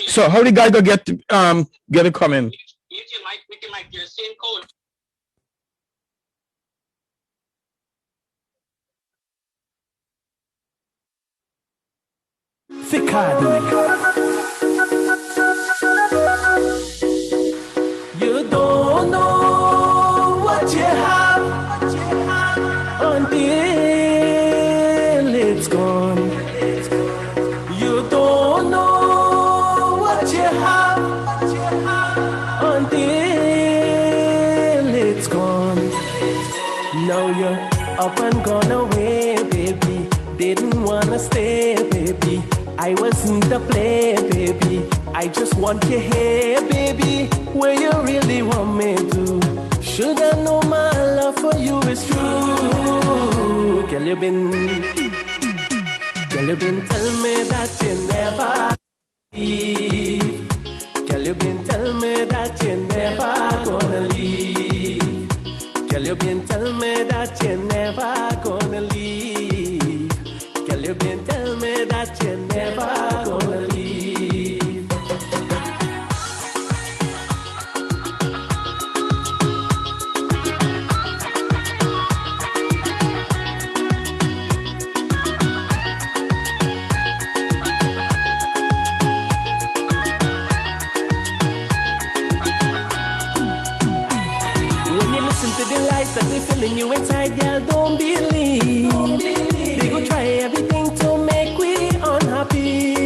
So how the guy go get a comment? With your mic, you're saying code. You don't know what you have until it's gone. You don't know what you have until it's gone. Now you're up and gone away, baby. Didn't wanna stay, baby. I wasn't to play, baby. I just want you here, baby. Where you really want me to. Should I know my love for you is true? Girl, you been telling me that you never leave. Girl, you been telling me that you never gonna leave. Girl, you been telling me that you never gonna leave. Girl, you been telling me that you never gonna leave. That they feeling you inside, girl, don't believe. They go try everything to make we unhappy.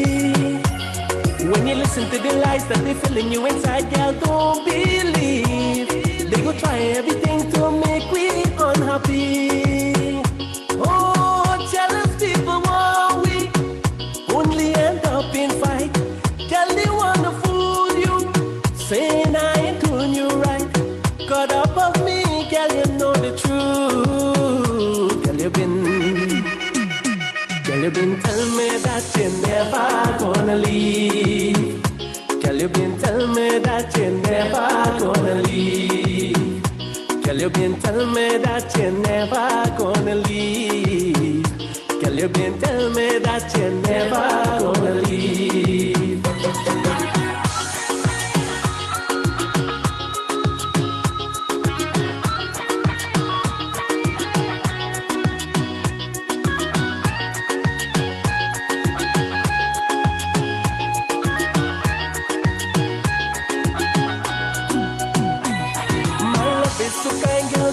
When you listen to the lies that they feeling you inside, girl, don't believe. They go try everything to make we unhappy. Oh, jealous people want we only end up in fight. Girl, they wanna fool you, saying I ain't doing you right. Caught up of me. Girl, you know the truth. Girl, you been telling me that you never gonna leave. Girl, you been telling me that you never gonna leave. Girl, you been telling me that you never gonna leave. Girl, you been telling me that you never gonna leave.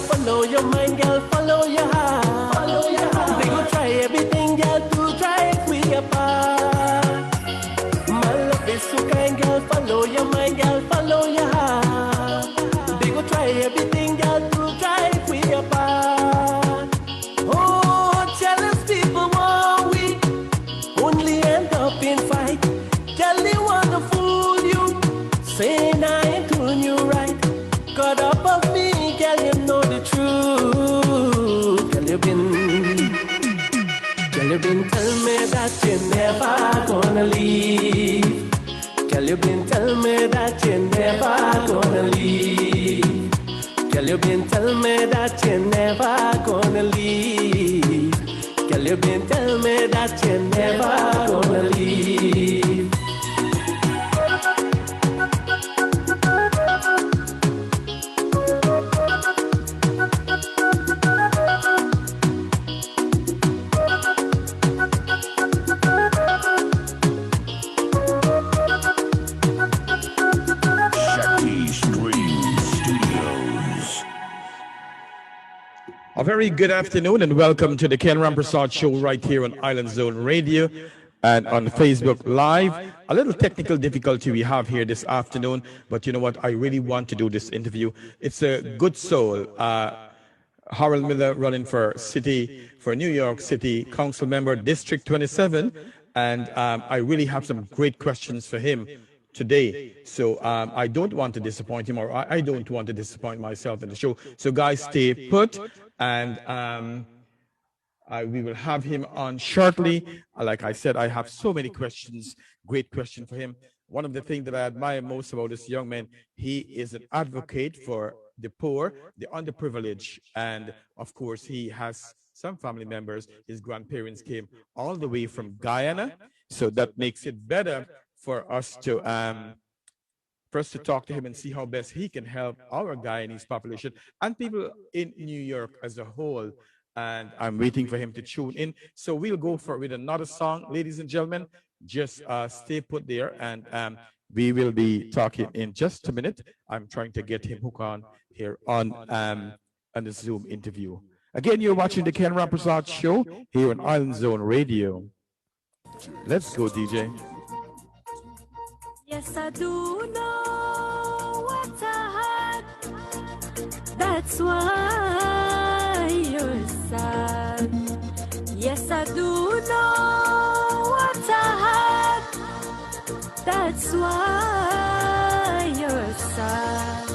Follow your mind, girl, follow your heart. Follow your heart. They go try everything, girl, to drive we apart. My love is so kind, girl, follow your mind, girl, follow your heart. They go try everything, girl, to drive we apart. Oh, jealous people want we only end up in fight. Girl, they wanna fool you, saying I ain't doing you right. Caught up of me. Girl, you know the truth. Girl, you been telling me that you never gonna leave. Girl, you been telling me that you never gonna leave. Girl, you been telling me that you never gonna leave. Girl, you been telling me that you never gonna leave. A very good afternoon and welcome to the Ken Rampersaud Show right here on Island Zone Radio and on Facebook Live. A little technical difficulty we have here this afternoon, but you know what? I really want to do this interview. It's a good soul. Harold Miller running for New York City Council member, District 27. And I really have some great questions for him today. So I don't want to disappoint him, or I don't want to disappoint myself in the show. So guys, stay put. And we will have him on shortly. Like I said, I have so many questions, great question for him. One of the things that I admire most about this young man, he is an advocate for the poor, the underprivileged, and of course, he has some family members. His grandparents came all the way from Guyana, so that makes it better for us to talk to him and see how best he can help our Guyanese population and people in New York as a whole. And I'm waiting for him to tune in. So we'll go with another song, ladies and gentlemen. Just stay put there, and we will be talking in just a minute. I'm trying to get him hooked on here on the Zoom interview. Again, you're watching the Ken Rampersaud Show here on Island Zone Radio. Let's go, DJ. Yes, I do know what I had. That's why you're sad. Yes, I do know what I had. That's why you're sad.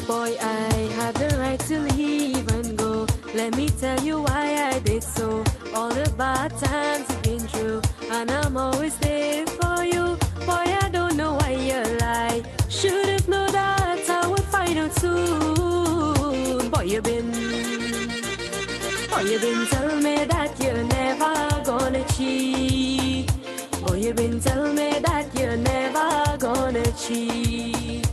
Boy, I had the right to leave and go. Let me tell you why I did so. All the bad times you've been through, and I'm always there for you. Boy, I don't know why you lie. Should've known that I would find out soon. Boy, you been telling me that you're never gonna cheat. Boy, you been telling me that you're never gonna cheat.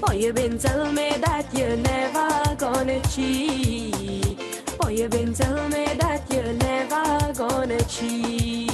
Boy, you been telling me that you're never gonna cheat. Boy, you been telling me that you're never gonna cheat.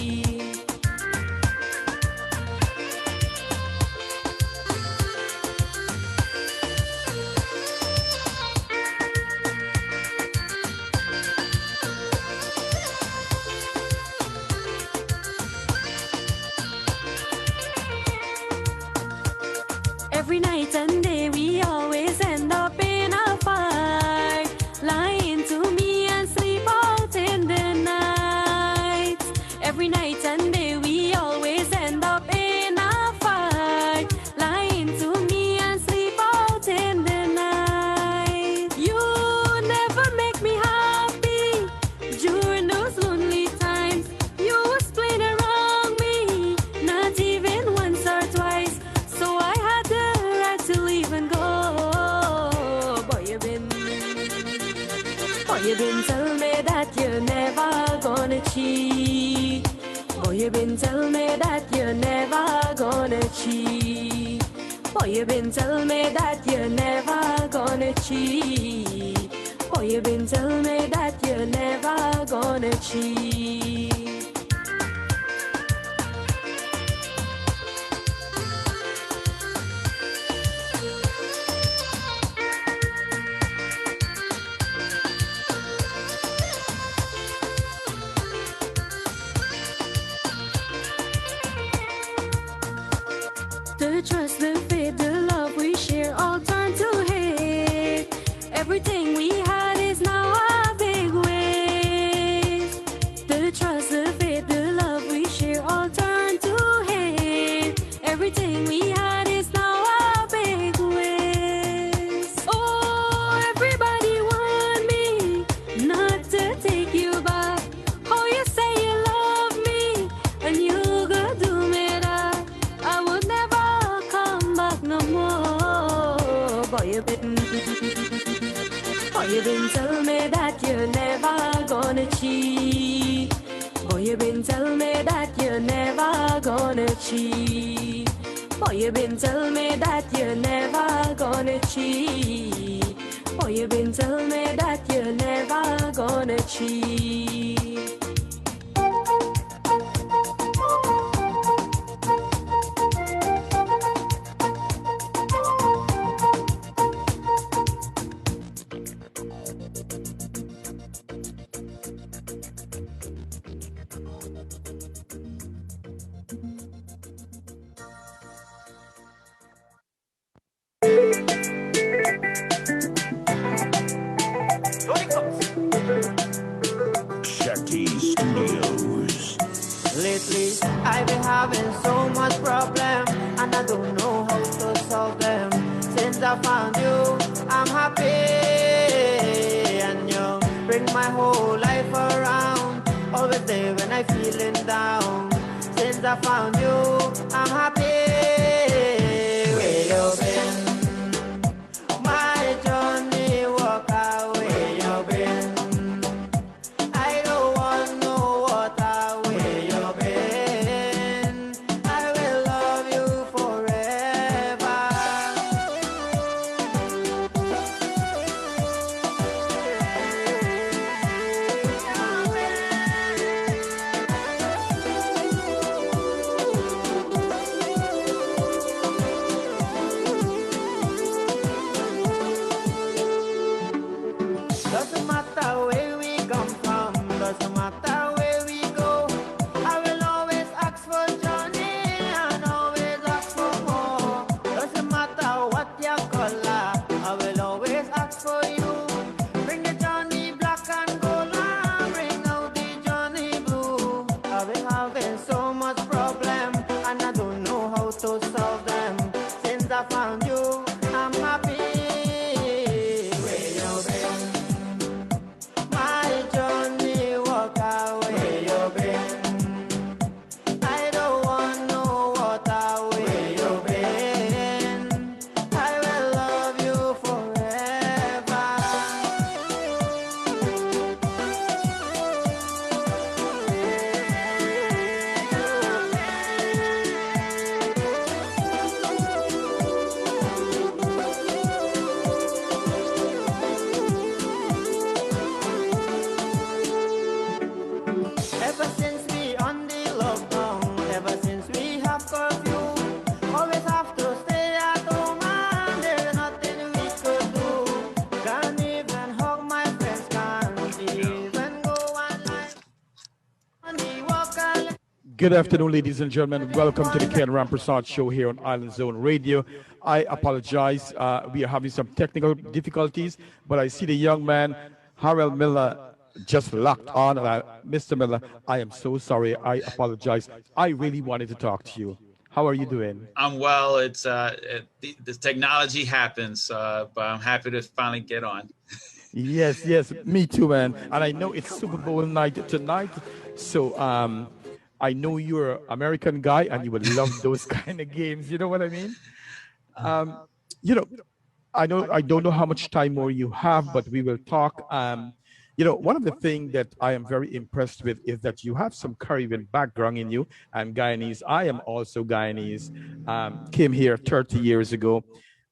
Every night and day we always end up in a fight, lying to me and sleep out in the night. Every night and day we always end up in a fight, lying to me and sleep out in the night. You never make me happy during those lonely times. You was playing around me, not even once or twice. So I had the right to leave and go. Boy, you been telling me that you're never gonna cheat. Boy, you been telling me that you're never gonna cheat. Boy, you been telling me that you're never gonna cheat. Boy, you been telling me that you're never gonna cheat. The trust, the faith, the love we share all turned to hate. Everything we had is now a big waste. The trust, the faith, the love we share all turned to hate. Everything we had is now a big waste. Oh, everybody want me not to take you back. Oh, you say you love me and you go do me that. I would never come back no more. Boy, you been telling me that you're never gonna cheat. Boy, you been telling me that you're never gonna cheat. Boy, you been telling me that you're never gonna cheat. Boy, you been telling me that you're never gonna cheat. Shakti Studios. Lately, I've been having so much problem, and I don't know how to solve them. Since I found you, I'm happy, and you bring my whole life around. Always there when I'm feeling down. Since I found you, I'm happy. Where you been? My journey walk away. You been? I don't want no water. Where you been? I will love you I found you, I'm happy. Where you been? My journey walk away. Where you been? I don't want no water. Where you been? I will love you forever. Ever since we on the lockdown, ever since we have curfew, always have to stay at home and there's nothing we could do. Can't even hug my friends, can't even go online on the walk alone. Good afternoon, ladies and gentlemen. Welcome to the Ken Rampersaud Show here on Island Zone Radio. I apologize. We are having some technical difficulties, but I see the young man, Harold Miller, just locked on. And Mr. Miller, I am so sorry. I apologize. I really wanted to talk to you. How are you doing? I'm well. It's the technology happens, but I'm happy to finally get on. Yes, me too, man. And I know it's Super Bowl night tonight, so I know you're an American guy and you would love those kind of games. You know what I mean? You know, I don't know how much time more you have, but we will talk. You know, one of the things that I am very impressed with is that you have some Caribbean background in you. I'm Guyanese. I am also Guyanese. Came here 30 years ago.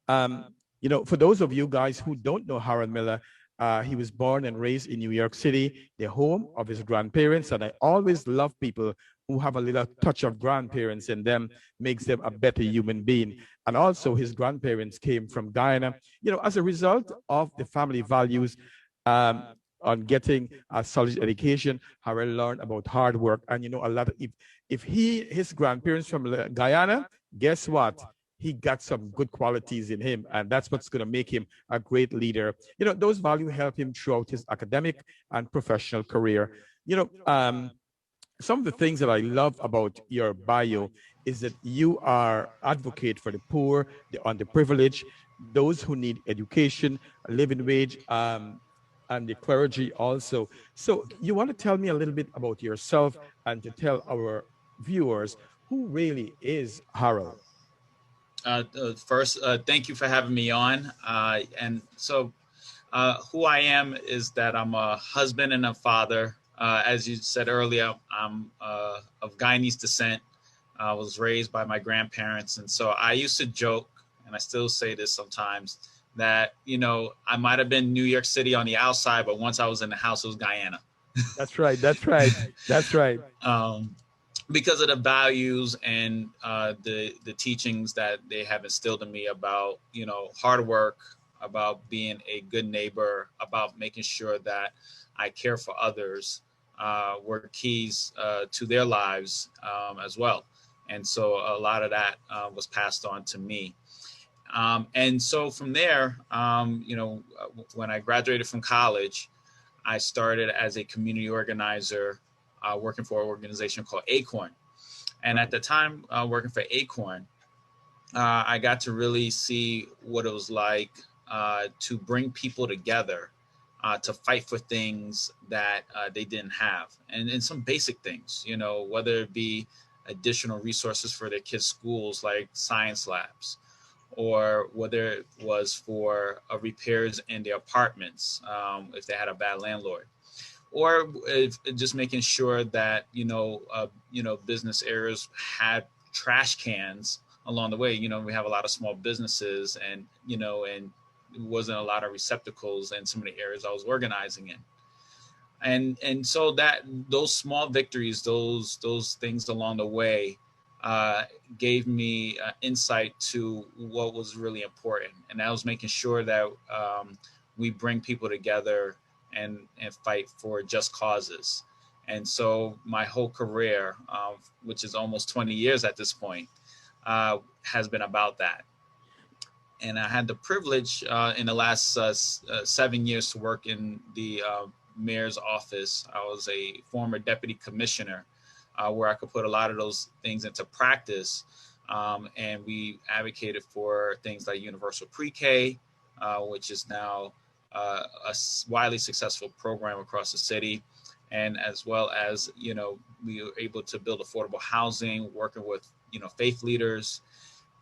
You know, for those of you guys who don't know Harold Miller, he was born and raised in New York City, the home of his grandparents. And I always love people who have a little touch of grandparents in them, makes them a better human being. And also his grandparents came from Guyana. You know, as a result of the family values, on getting a solid education, Harold learned about hard work. And you know, a lot of, if his grandparents from Guyana, guess what? He got some good qualities in him, and that's what's going to make him a great leader. You know, those values help him throughout his academic and professional career. You know, some of the things that I love about your bio is that you are advocate for the poor, the underprivileged, those who need education, a living wage, and the clergy also. So you want to tell me a little bit about yourself and to tell our viewers who really is Harold? First, thank you for having me on. And so who I am is that I'm a husband and a father. As you said earlier, I'm of Guyanese descent. I was raised by my grandparents. And so I used to joke, and I still say this sometimes, that, you know, I might have been New York City on the outside, but once I was in the house, it was Guyana. That's right. Because of the values and the teachings that they have instilled in me about, you know, hard work, about being a good neighbor, about making sure that I care for others, were keys to their lives as well. And so a lot of that was passed on to me. And so from there, you know, when I graduated from college, I started as a community organizer, working for an organization called Acorn. And at the time, working for Acorn, I got to really see what it was like to bring people together, to fight for things that they didn't have. And some basic things, you know, whether it be additional resources for their kids' schools, like science labs, or whether it was for repairs in their apartments, if they had a bad landlord, or just making sure that, you know, business areas had trash cans along the way. You know, we have a lot of small businesses, and, you know, and it wasn't a lot of receptacles in some of the areas I was organizing in. And so that those small victories, those things along the way, gave me insight to what was really important. And that was making sure that we bring people together and fight for just causes. And so my whole career, which is almost 20 years at this point, has been about that. And I had the privilege in the last 7 years to work in the mayor's office. I was a former deputy commissioner, where I could put a lot of those things into practice, And we advocated for things like universal pre-K, which is now widely successful program across the city. And as well as, we were able to build affordable housing, working with, faith leaders,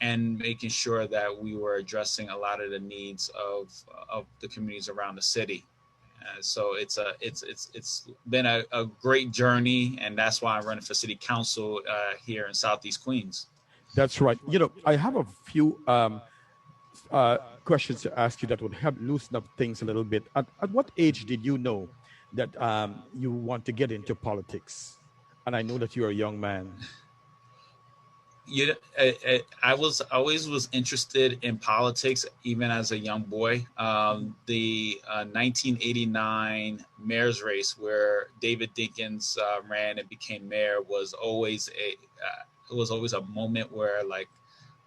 and making sure that we were addressing a lot of the needs of the communities around the city. So it's been a great journey, and that's why I'm running for city council here in Southeast Queens. That's right. I have a few questions to ask you that would help loosen up things a little bit. At what age did you know that you want to get into politics? And I know that you're a young man. I always was interested in politics, even as a young boy. The 1989 mayor's race, where David Dinkins ran and became mayor, was always a moment where, like,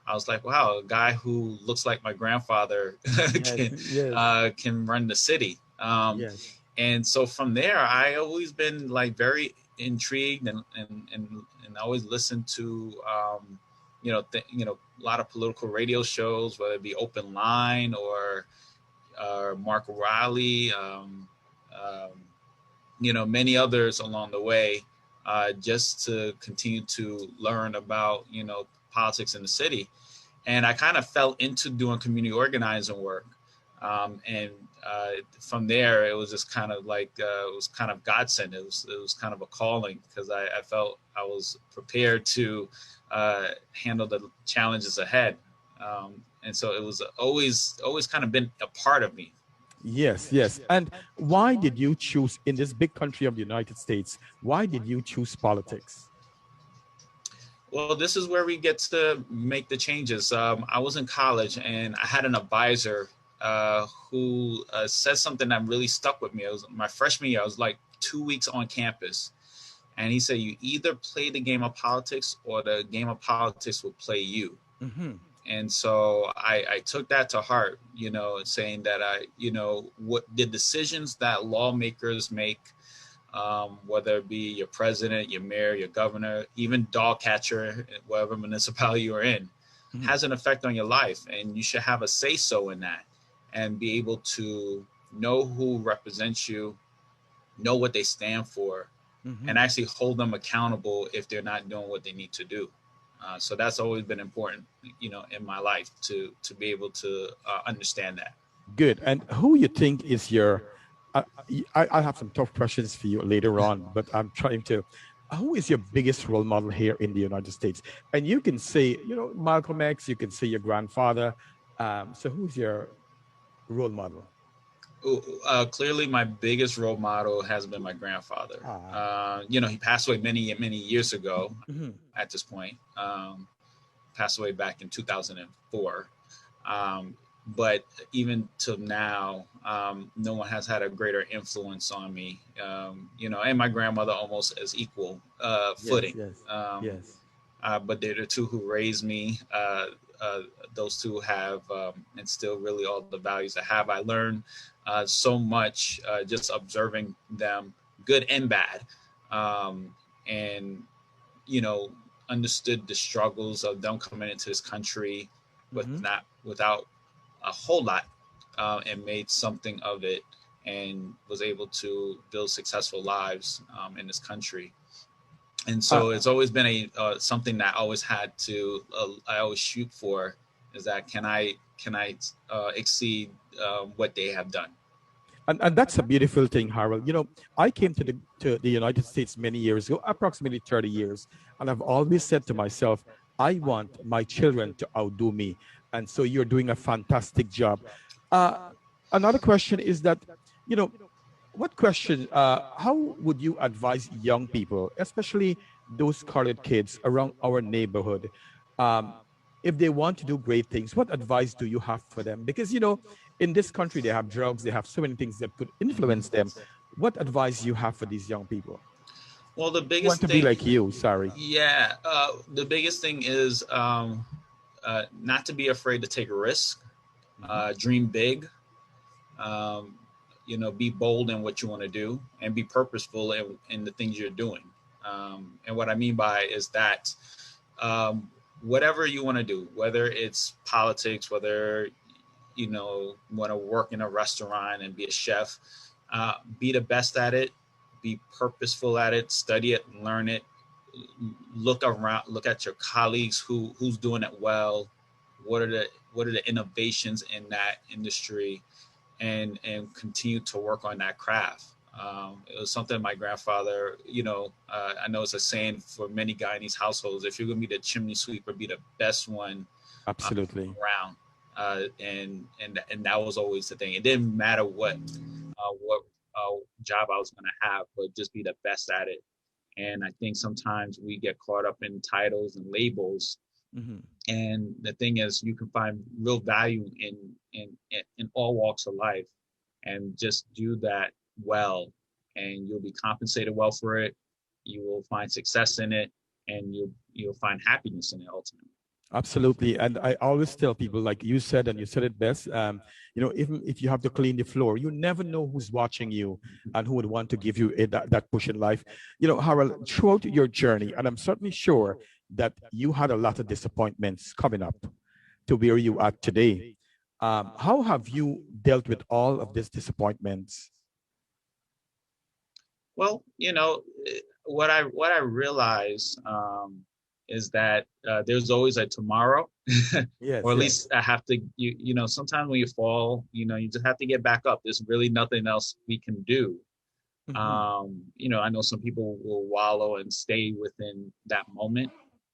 I was like, wow, a guy who looks like my grandfather can run the city. And so from there, I always been like very intrigued and always listened to a lot of political radio shows, whether it be Open Line or Mark Riley, many others along the way, just to continue to learn about politics in the city. And I kind of fell into doing community organizing work. And from there, it was just kind of like, it was kind of godsend. It was kind of a calling, because I felt I was prepared to handle the challenges ahead. And so it was always kind of been a part of me. Yes. And why did you choose, in this big country of the United States, why did you choose politics? Well, this is where we get to make the changes. I was in college, and I had an advisor who said something that really stuck with me. It was my freshman year. I was like 2 weeks on campus. And he said, you either play the game of politics, or the game of politics will play you. Mm-hmm. And so I took that to heart, saying that what the decisions that lawmakers make, whether it be your president, your mayor, your governor, even dog catcher, whatever municipality you're in, has an effect on your life. And you should have a say-so in that, and be able to know who represents you, know what they stand for, and actually hold them accountable if they're not doing what they need to do. So that's always been important, in my life, to be able to understand that. Good. And who you think is your, I have some tough questions for you later on, but I'm trying to, who is your biggest role model here in the United States? And you can say, Malcolm X, you can say your grandfather. So who's your role model? Clearly, my biggest role model has been my grandfather. He passed away many, many years ago. At this point, passed away back in 2004. But even till now, no one has had a greater influence on me. And my grandmother almost as equal footing. Yes. But they're the two who raised me. Those two have instilled really all the values I have. I learned so much just observing them, good and bad, and understood the struggles of them coming into this country without a whole lot, and made something of it, and was able to build successful lives in this country. And so it's always been something that I always had to, I always shoot for, is that can I exceed what they have done. And that's a beautiful thing, Harold. I came to the United States many years ago, approximately 30 years, and I've always said to myself, I want my children to outdo me. And so you're doing a fantastic job. Another question is that, how would you advise young people, especially those colored kids around our neighborhood, if they want to do great things? What advice do you have for them? Because, in this country, they have drugs, they have so many things that could influence them. What advice you have for these young people? Well, the biggest thing... be like you, sorry. Yeah, the biggest thing is not to be afraid to take a risk, dream big, be bold in what you want to do, and be purposeful in the things you're doing. And what I mean by is that whatever you want to do, whether it's politics, whether you know want to work in a restaurant and be a chef, be the best at it, be purposeful at it, study it, learn it, look around, look at your colleagues who's doing it well, what are the innovations in that industry, and continue to work on that craft. It was something my grandfather, I know it's a saying for many Guyanese households: if you're going to be the chimney sweeper, be the best one Absolutely. around. And that was always the thing. It didn't matter what job I was going to have, but just be the best at it. And I think sometimes we get caught up in titles and labels. Mm-hmm. And the thing is, you can find real value in all walks of life, and just do that well, and you'll be compensated well for it. You will find success in it, and you'll find happiness in it ultimately. Absolutely. And I always tell people, like you said, and you said it best, even if you have to clean the floor, you never know who's watching you and who would want to give you that push in life. Harold, throughout your journey, and I'm certainly sure that you had a lot of disappointments coming up to where you are today. How have you dealt with all of these disappointments? Well, what I realize is that there's always a tomorrow, Yes, or at yes. least I have to. Sometimes when you fall, you just have to get back up. There's really nothing else we can do. Mhm. I know some people will wallow and stay within that moment,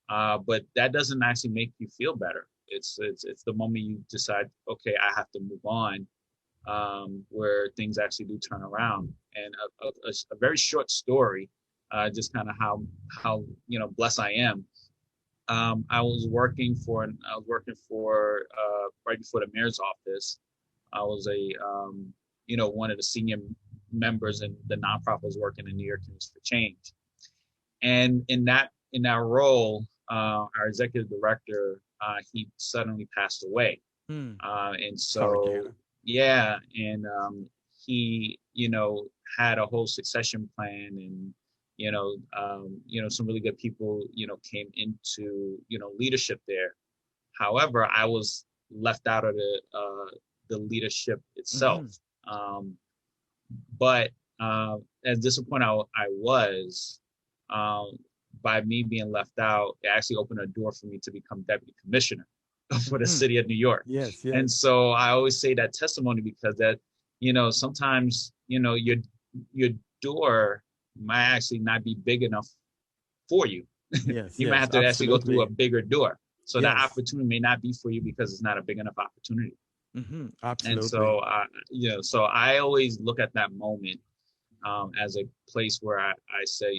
but that doesn't actually make you feel better. It's the moment you decide, okay, I have to move on, where things actually do turn around. And a very short story, just kind of how blessed I am. I was working for right before the mayor's office. I was one of the senior members in the nonprofit I was working in New York Community for Change. And in that role, our executive director, he suddenly passed away. And so, yeah, and he, had a whole succession plan, and some really good people, came into, leadership there. However, I was left out of the leadership itself. But as disappointed I was, by me being left out, it actually opened a door for me to become deputy commissioner for the city of New York. Yes, yes. And so I always say that testimony, because that, sometimes, your door might actually not be big enough for you. Yes, You yes, might have to actually go through a absolutely. bigger door. So that Yes. opportunity may not be for you because it's not a big enough opportunity. And Absolutely. so, so I always look at that moment as a place where I say,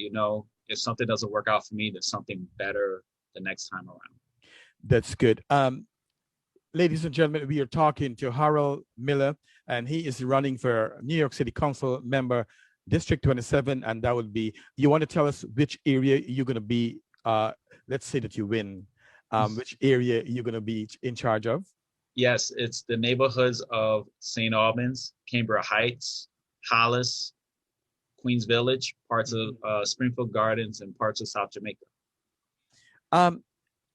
if something doesn't work out for me, there's something better the next time around. That's good. Ladies and gentlemen, we are talking to Harold Miller, and he is running for New York City Council member, District 27. And that would be, you want to tell us which area you're going to be, let's say that you win, which area you're going to be in charge of? Yes, it's the neighborhoods of St. Albans, Cambria Heights, Hollis, Queens Village, parts of Springfield Gardens, and parts of South Jamaica.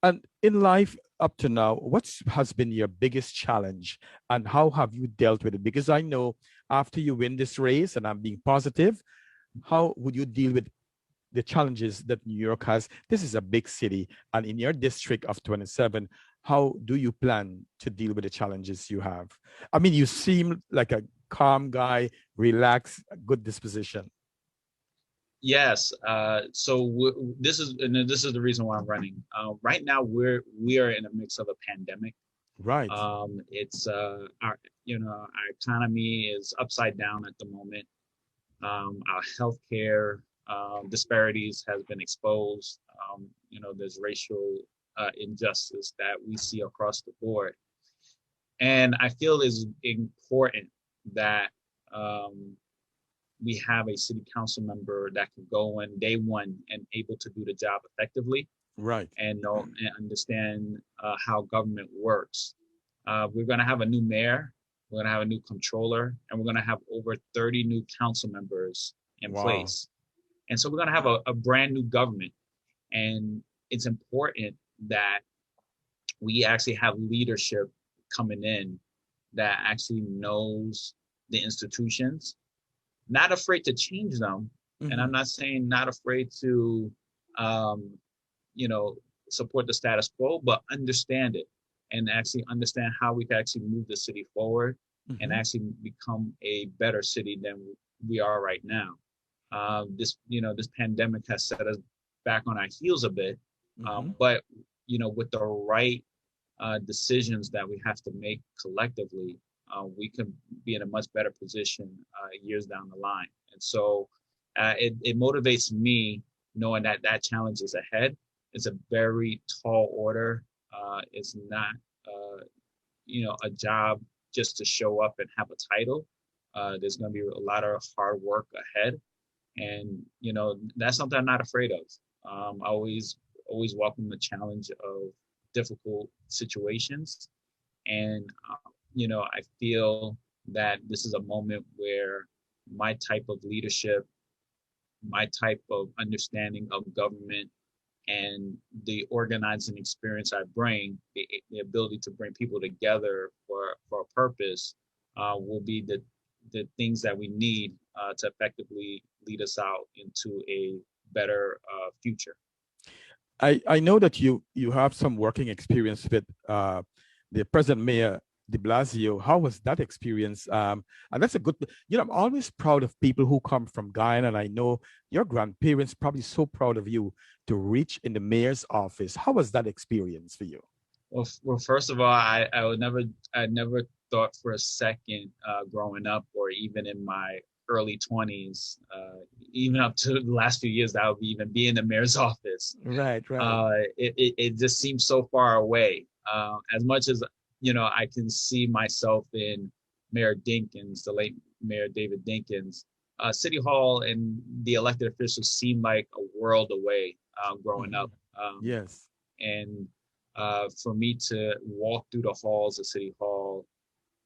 And in life up to now, what has been your biggest challenge, and how have you dealt with it? Because I know after you win this race, and I'm being positive, how would you deal with the challenges that New York has? This is a big city, and in your district of 27, how do you plan to deal with the challenges you have? I mean, you seem like a calm guy, relaxed, good disposition. Yes. This is the reason why I'm running. Right now, we are in the midst of a pandemic. Right. It's our economy is upside down at the moment. Our healthcare disparities has been exposed. There's racial injustice that we see across the board, and I feel it's important that we have a city council member that can go in day one and able to do the job effectively, Right. and know and understand how government works. We're going to have a new mayor, we're going to have a new controller, and we're going to have over 30 new council members in Wow. place. And so we're going to have a brand new government. And it's important that we actually have leadership coming in that actually knows the institutions, not afraid to change them. And I'm not saying not afraid to, support the status quo, but understand it and actually understand how we can actually move the city forward and actually become a better city than we are right now. This pandemic has set us back on our heels a bit, but with the right decisions that we have to make collectively, we can be in a much better position years down the line. And so it motivates me knowing that challenge is ahead. It's a very tall order. It's not, a job just to show up and have a title. There's going to be a lot of hard work ahead. And, that's something I'm not afraid of. I always welcome the challenge of difficult situations. And, I feel that this is a moment where my type of leadership, my type of understanding of government, and the organizing experience I bring, the ability to bring people together for a purpose, will be the things that we need to effectively lead us out into a better future. I know that you have some working experience with the present mayor, de Blasio. How was that experience? And that's a good, I'm always proud of people who come from Guyana, and I know your grandparents probably so proud of you to reach in the mayor's office. How was that experience for you? Well, first of all, I never thought for a second growing up, or even in my early 20s, even up to the last few years, that I would even be in the mayor's office. Right. It just seems so far away. As much as I can see myself in Mayor Dinkins, the late Mayor David Dinkins. City Hall and the elected officials seemed like a world away growing up. Yes. And for me to walk through the halls of City Hall,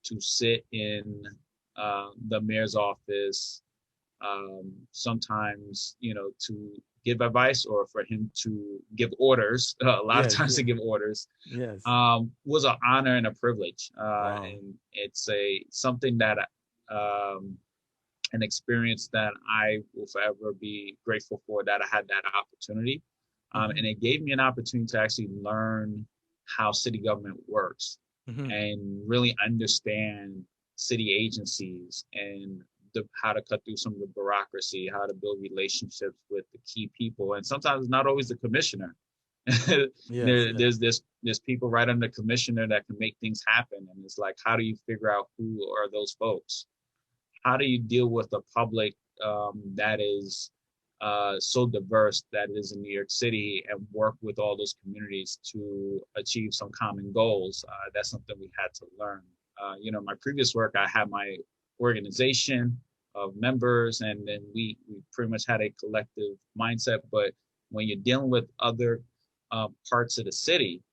to sit in the mayor's office, sometimes, to give advice, or for him to give orders, a lot of times to give orders, was an honor and a privilege. Wow. And it's something that, an experience that I will forever be grateful for, that I had that opportunity. And it gave me an opportunity to actually learn how city government works and really understand city agencies and how to cut through some of the bureaucracy, how to build relationships with the key people. And sometimes it's not always the commissioner. There's people right under the commissioner that can make things happen. And it's like, how do you figure out who are those folks? How do you deal with a public that is so diverse that it is in New York City, and work with all those communities to achieve some common goals? That's something we had to learn. My previous work, I had my organization of members, and then we pretty much had a collective mindset. But when you're dealing with other parts of the city,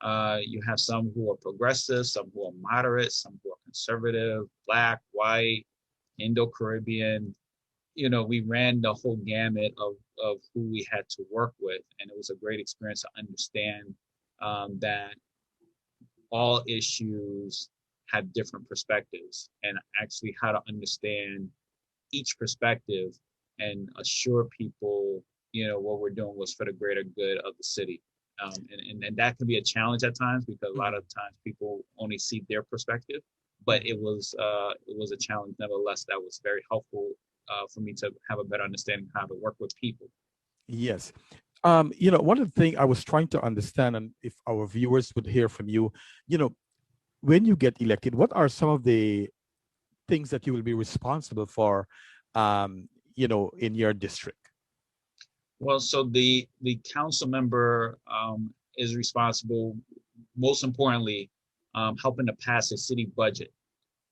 you have some who are progressive, some who are moderate, some who are conservative, Black, white, Indo-Caribbean. We ran the whole gamut of who we had to work with. And it was a great experience to understand that all issues have different perspectives, and actually how to understand each perspective and assure people, what we're doing was for the greater good of the city. And that can be a challenge at times, because a lot of times people only see their perspective, but it was a challenge nevertheless that was very helpful for me to have a better understanding of how to work with people. Yes. One of the things I was trying to understand, and if our viewers would hear from you, when you get elected, what are some of the things that you will be responsible for, in your district? Well, so the council member is responsible, most importantly, helping to pass a city budget.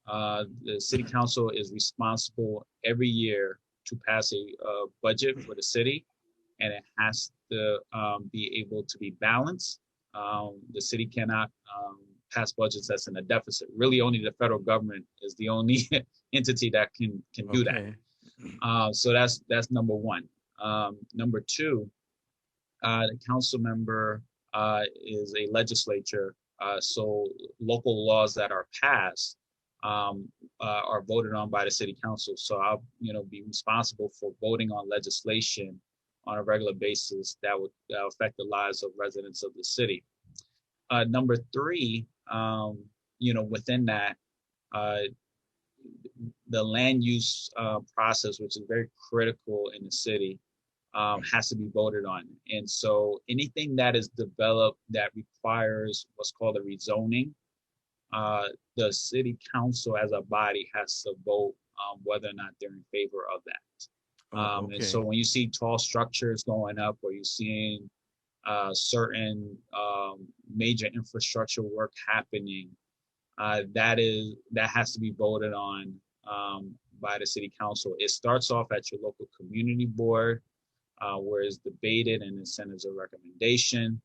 The city council is responsible every year to pass a budget for the city, and it has to be able to be balanced. The city cannot pass budgets that's in a deficit. Really, only the federal government is the only entity that can do that. So that's number one. Number two, the council member is a legislature So local laws that are passed are voted on by the city council. So I'll, be responsible for voting on legislation on a regular basis that would affect the lives of residents of the city. Number three, within that, the land use process, which is very critical in the city, has to be voted on. And so anything that is developed that requires what's called a rezoning, the city council as a body has to vote whether or not they're in favor of that. And so when you see tall structures going up, or you're seeing certain major infrastructure work happening, that has to be voted on by the city council. It starts off at your local community board, where it's debated and it sends a recommendation.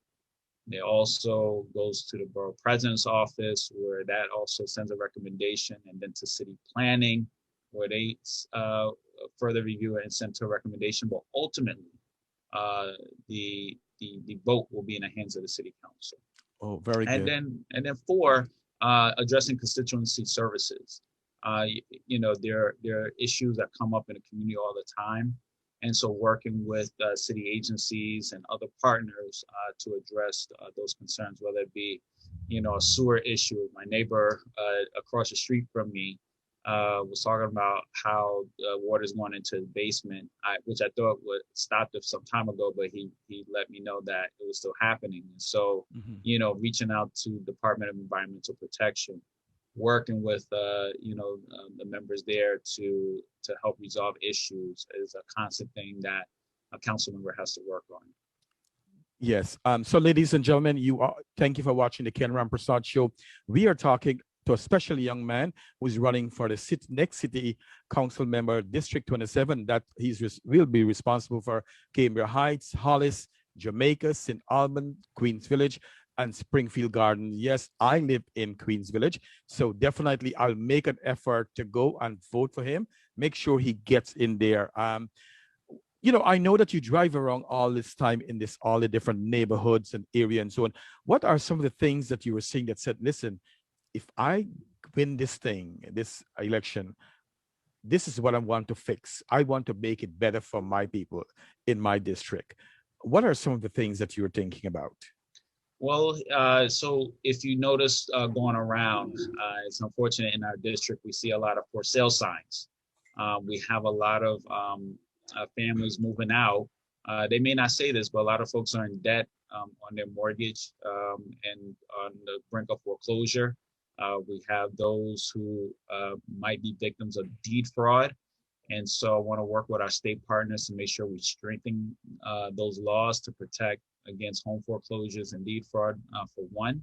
It also goes to the borough president's office, where that also sends a recommendation, and then to city planning, where they further review it and send to a recommendation. But ultimately, the vote will be in the hands of the city council. Oh, very good. And then four, addressing constituency services. There are issues that come up in the community all the time. And so working with city agencies and other partners to address those concerns, whether it be, a sewer issue. My neighbor across the street from me was talking about how water is going into his basement, which I thought would stopped it some time ago, but he let me know that it was still happening. And so, reaching out to Department of Environmental Protection, working with the members there to help resolve issues is a constant thing that a council member has to work on. Yes. So, ladies and gentlemen, thank you for watching the Ken Rampersaud Show. We are talking to a special young man who's running for the next city council member, District 27, that will be responsible for Cambria Heights, Hollis, Jamaica, St. Albans, Queens Village, and Springfield Gardens. Yes, I live in Queens Village, so definitely I'll make an effort to go and vote for him. Make sure he gets in there. I know that you drive around all this time in all the different neighborhoods and area and so on. What are some of the things that you were seeing that said, listen, if I win this election, this is what I want to fix. I want to make it better for my people in my district. What are some of the things that you're thinking about? Well, so if you notice going around, it's unfortunate in our district, we see a lot of for sale signs. We have a lot of families moving out. They may not say this, but a lot of folks are in debt on their mortgage and on the brink of foreclosure. We have those who might be victims of deed fraud. And so I want to work with our state partners to make sure we strengthen those laws to protect against home foreclosures and deed fraud for one,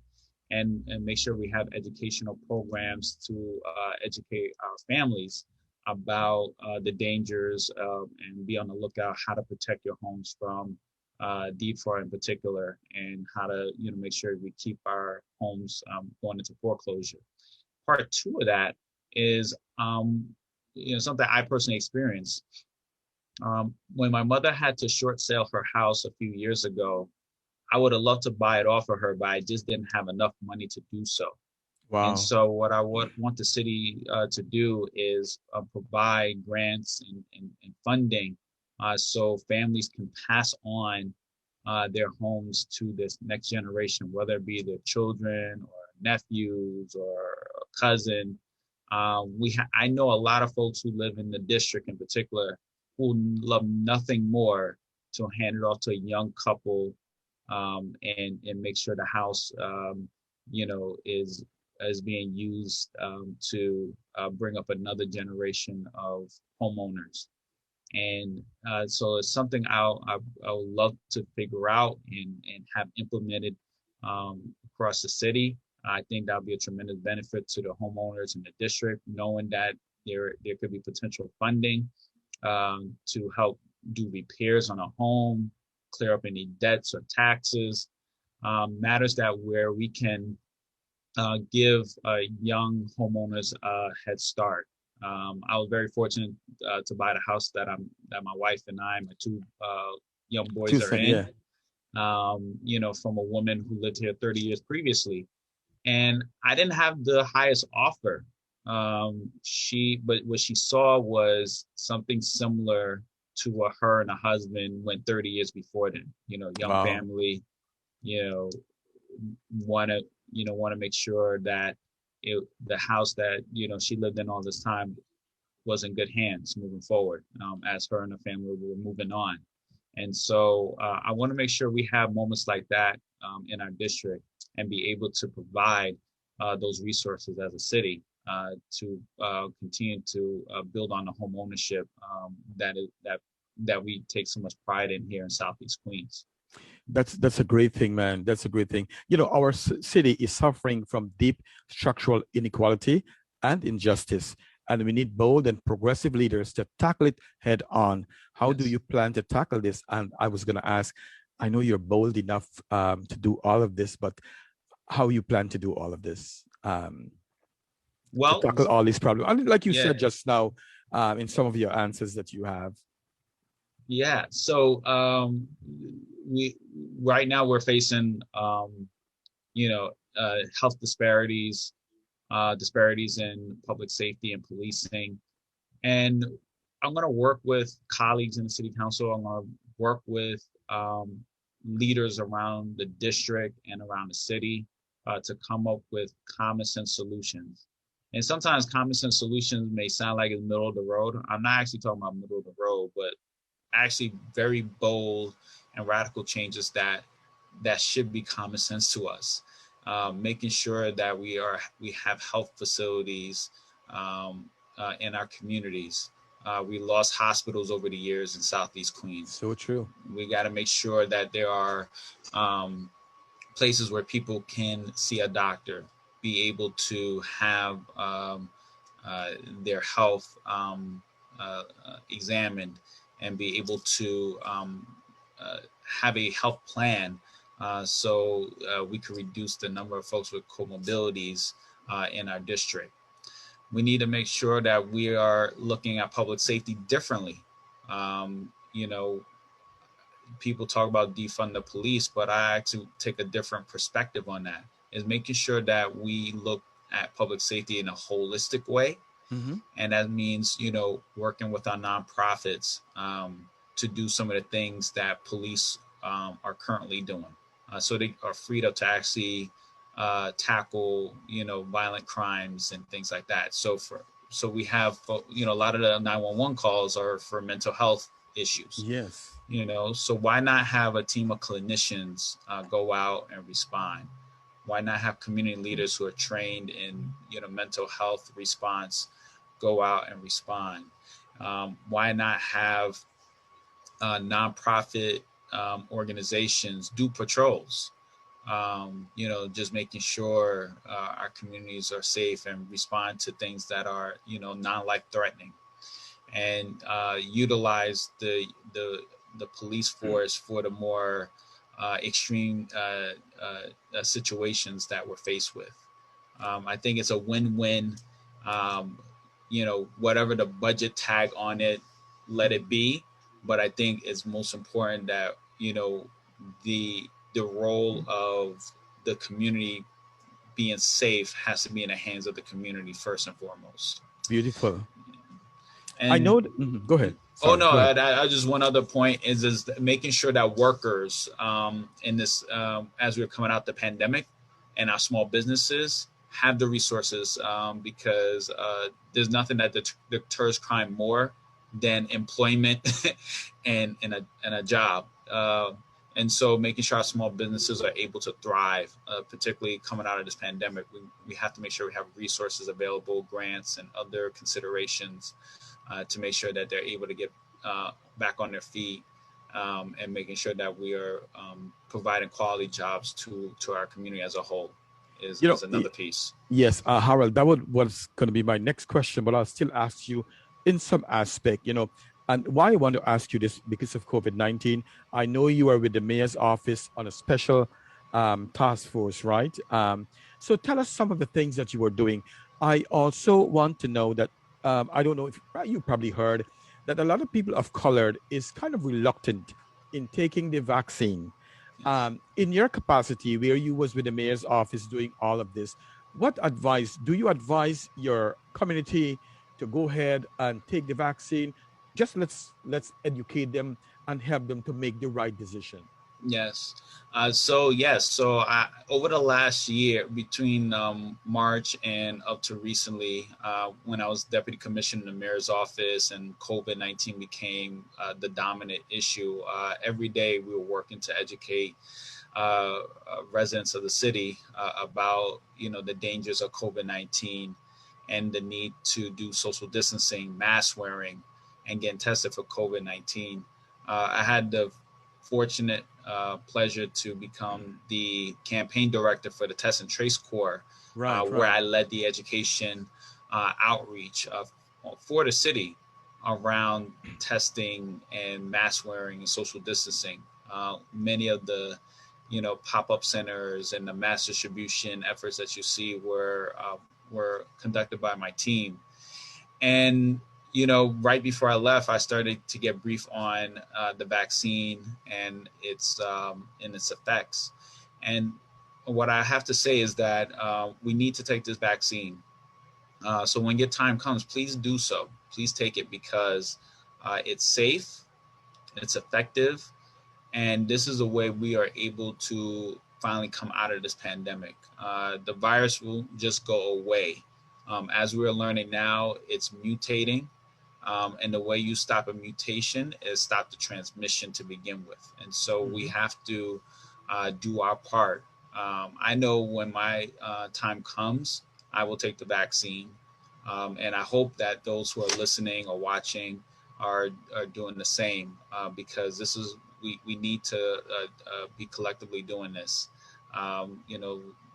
and make sure we have educational programs to educate our families about the dangers and be on the lookout how to protect your homes from deed fraud in particular, and how to make sure we keep our homes going into foreclosure. Part two of that is something I personally experienced. When my mother had to short sale her house a few years ago, I would have loved to buy it off of her, but I just didn't have enough money to do so. Wow. And so what I want the city to do is provide grants and funding so families can pass on their homes to this next generation, whether it be their children or nephews or a cousin. I know a lot of folks who live in the district in particular who love nothing more to hand it off to a young couple and make sure the house, is being used to bring up another generation of homeowners. And so it's something I would love to figure out and have implemented across the city. I think that'll be a tremendous benefit to the homeowners in the district, knowing that there could be potential funding to help do repairs on a home, clear up any debts or taxes, matters that where we can give young homeowners a head start. I was very fortunate to buy the house that my wife and I, my two young boys are in. Yeah. From a woman who lived here 30 years previously. and I didn't have the highest offer. But what she saw was something similar to what her and her husband went 30 years before then. Young Wow. family, you know, want to make sure that the house that she lived in all this time was in good hands moving forward, as her and her family were moving on. And so I want to make sure we have moments like that in our district and be able to provide those resources as a city to continue to build on the home ownership that we take so much pride in here in Southeast Queens. That's a great thing, man. That's a great thing. Our city is suffering from deep structural inequality and injustice, and we need bold and progressive leaders to tackle it head on. How do you plan to tackle this? And I was going to ask, I know you're bold enough to do all of this, but how you plan to do all of this? To tackle all these problems, and like you said just now, in some of your answers that you have. Yeah. So right now we're facing health disparities in public safety and policing, and I'm going to work with colleagues in the city council. I'm going to work with leaders around the district and around the city to come up with common sense solutions. And sometimes common sense solutions may sound like it's middle of the road. I'm not actually talking about middle of the road, but actually very bold and radical changes that should be common sense to us. Making sure that we have health facilities in our communities. We lost hospitals over the years in Southeast Queens. So true. We got to make sure that there are places where people can see a doctor, be able to have their health examined, and be able to have a health plan so we can reduce the number of folks with comorbidities in our district. We need to make sure that we are looking at public safety differently. People talk about defund the police, but I actually take a different perspective on that, is making sure that we look at public safety in a holistic way. Mm-hmm. And that means, working with our nonprofits to do some of the things that police are currently doing. So they are freed up to actually tackle, violent crimes and things like that. So we have, a lot of the 911 calls are for mental health issues. Yes. So why not have a team of clinicians go out and respond? Why not have community leaders who are trained in, mental health response go out and respond? Why not have nonprofit organizations do patrols? Just making sure our communities are safe and respond to things that are, non-life threatening, and utilize the police force for the more extreme situations that we're faced with. I think it's a win-win. Whatever the budget tag on it, let it be. But I think it's most important that, the role of the community being safe has to be in the hands of the community first and foremost. Beautiful. And I know. Go ahead. Sorry, go ahead. I just, one other point is making sure that workers in this, as we're coming out the pandemic, and our small businesses have the resources, because there's nothing that deters crime more than employment and a job. And so making sure our small businesses are able to thrive, particularly coming out of this pandemic, we have to make sure we have resources available, grants and other considerations to make sure that they're able to get back on their feet, and making sure that we are providing quality jobs to our community as a whole is another piece. Yes, Harold, that was going to be my next question, but I'll still ask you in some aspect, and why I want to ask you this, because of COVID-19, I know you are with the mayor's office on a special task force, right? So tell us some of the things that you were doing. I also want to know that, I don't know if you probably heard that a lot of people of color is kind of reluctant in taking the vaccine. In your capacity, where you was with the mayor's office doing all of this, what advice do you advise your community to go ahead and take the vaccine? Just let's educate them and help them to make the right decision. Yes. So over the last year, between March and up to recently, when I was deputy commissioner in the mayor's office and COVID-19 became the dominant issue, every day we were working to educate residents of the city about, the dangers of COVID-19 and the need to do social distancing, mask wearing, and getting tested for COVID-19. I had the fortunate pleasure to become the campaign director for the Test and Trace Corps, where I led the education outreach for the city around testing and mask wearing and social distancing. Many of the pop-up centers and the mass distribution efforts that you see were conducted by my team. And right before I left, I started to get briefed on the vaccine and its effects. And what I have to say is that we need to take this vaccine. So when your time comes, please do so. Please take it because it's safe, it's effective, and this is the way we are able to finally come out of this pandemic. The virus will just go away. As we're learning now, it's mutating. And the way you stop a mutation is stop the transmission to begin with. And so we have to do our part. I know when my time comes, I will take the vaccine. And I hope that those who are listening or watching are doing the same because this is we need to be collectively doing this.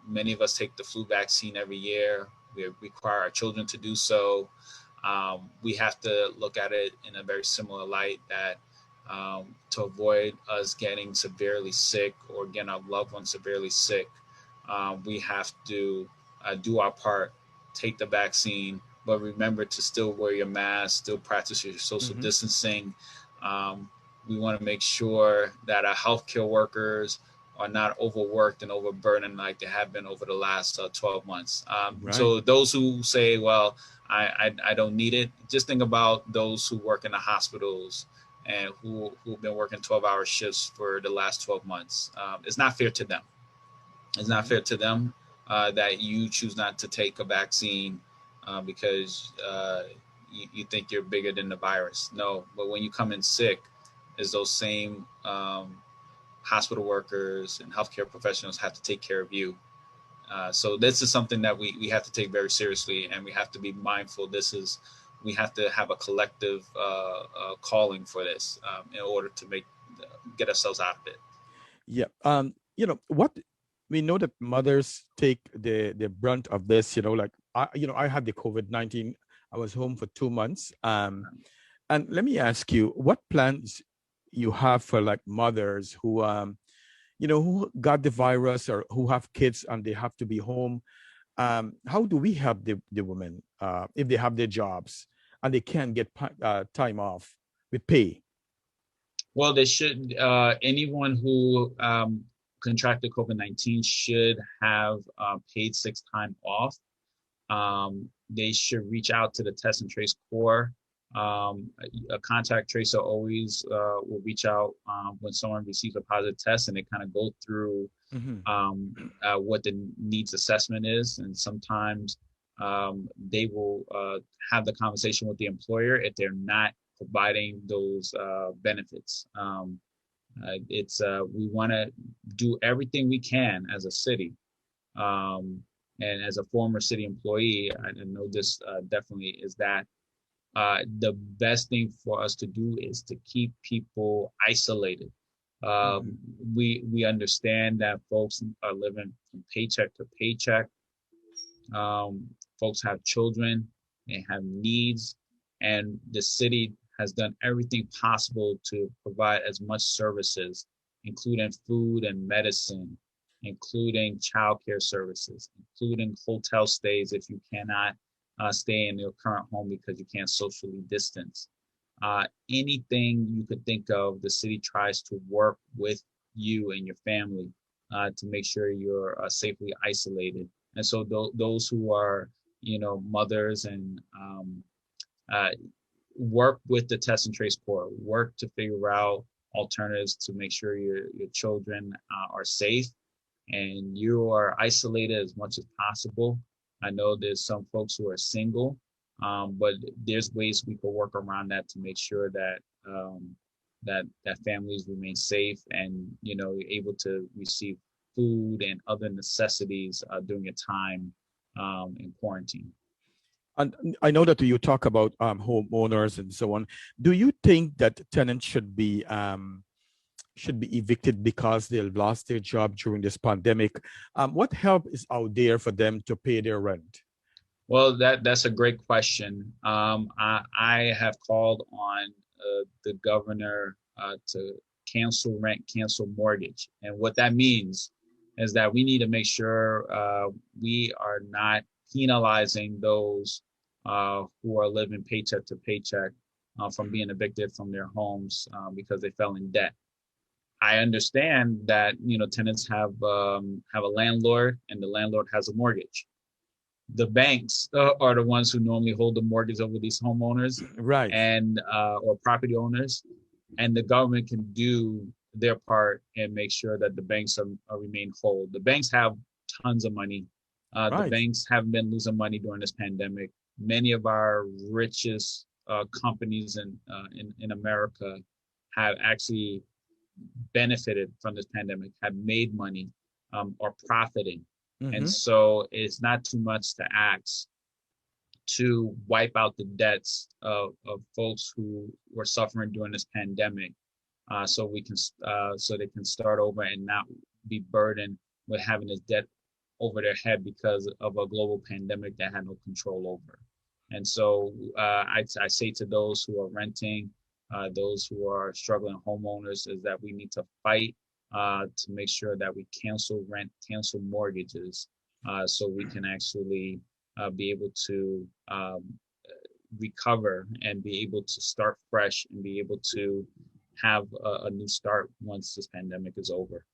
Many of us take the flu vaccine every year. We require our children to do so. We have to look at it in a very similar light that to avoid us getting severely sick or getting our loved ones severely sick, we have to do our part, take the vaccine, but remember to still wear your mask, still practice your social distancing. We want to make sure that our healthcare workers are not overworked and overburdened like they have been over the last 12 months. So those who say, well, I don't need it, just think about those who work in the hospitals and who've been working 12-hour shifts for the last 12 months. It's not fair to them. It's not fair to them that you choose not to take a vaccine because you think you're bigger than the virus. No, but when you come in sick, is those same hospital workers and healthcare professionals have to take care of you. So this is something that we have to take very seriously, and we have to be mindful. We have to have a collective calling for this in order to get ourselves out of it. Yeah. What we know that mothers take the brunt of this. I had the COVID-19. I was home for 2 months. And let me ask you, what plans you have for mothers who who got the virus or who have kids and they have to be home? How do we help the women if they have their jobs and they can't get time off with pay? Well, they should. Anyone who contracted COVID-19 should have paid sick time off. They should reach out to the Test and Trace Corps. A contact tracer always will reach out when someone receives a positive test, and they kind of go through what the needs assessment is. And sometimes they will have the conversation with the employer if they're not providing those benefits. We want to do everything we can as a city. And as a former city employee, I know this definitely is that the best thing for us to do is to keep people isolated. We understand that folks are living from paycheck to paycheck. Folks have children, they have needs, and the city has done everything possible to provide as much services, including food and medicine, including childcare services, including hotel stays if you cannot stay in your current home because you can't socially distance. Anything you could think of, the city tries to work with you and your family to make sure you're safely isolated. And so those who are, mothers and work with the Test and Trace Corps, work to figure out alternatives to make sure your children are safe and you are isolated as much as possible. I know there's some folks who are single, but there's ways we could work around that to make sure that that families remain safe and you're able to receive food and other necessities during a time in quarantine. And I know that you talk about homeowners and so on. Do you think that tenants should be evicted because they lost their job during this pandemic? What help is out there for them to pay their rent? Well, that's a great question. I have called on the governor to cancel rent, cancel mortgage. And what that means is that we need to make sure we are not penalizing those who are living paycheck to paycheck from being evicted from their homes because they fell in debt. I understand that tenants have a landlord and the landlord has a mortgage. The banks are the ones who normally hold the mortgage over these homeowners, right? And or property owners, and the government can do their part and make sure that the banks remain whole. The banks have tons of money. Right. The banks haven't been losing money during this pandemic. Many of our richest companies in America have actually benefited from this pandemic, have made money, are profiting. Mm-hmm. And so it's not too much to ask to wipe out the debts of folks who were suffering during this pandemic, so they can start over and not be burdened with having this debt over their head because of a global pandemic that had no control over. And so I say to those who are renting, those who are struggling homeowners, is that we need to fight to make sure that we cancel rent, cancel mortgages, so we can actually be able to recover and be able to start fresh and be able to have a new start once this pandemic is over.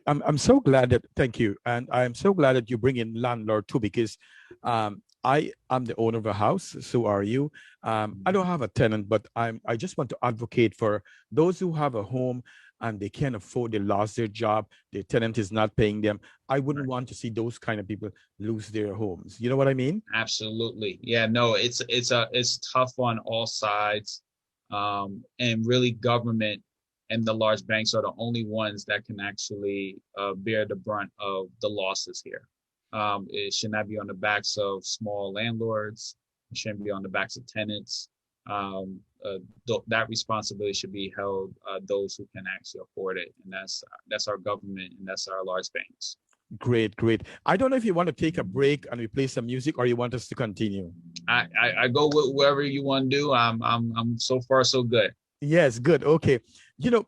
I'm so glad that, thank you. And I'm so glad that you bring in landlord too, because I am the owner of a house. So are you. I don't have a tenant, but I just want to advocate for those who have a home and they can't afford, they lost their job, their tenant is not paying them. I wouldn't want to see those kind of people lose their homes. You know what I mean? Absolutely. Yeah, no, it's tough on all sides. And really government and the large banks are the only ones that can actually bear the brunt of the losses here. It should not be on the backs of small landlords. It shouldn't be on the backs of tenants. That responsibility should be held those who can actually afford it, and that's our government and that's our large banks. Great. I don't know if you want to take a break and we play some music, or you want us to continue. I go with wherever you want to do. I'm so far so good. Yes, good. Okay.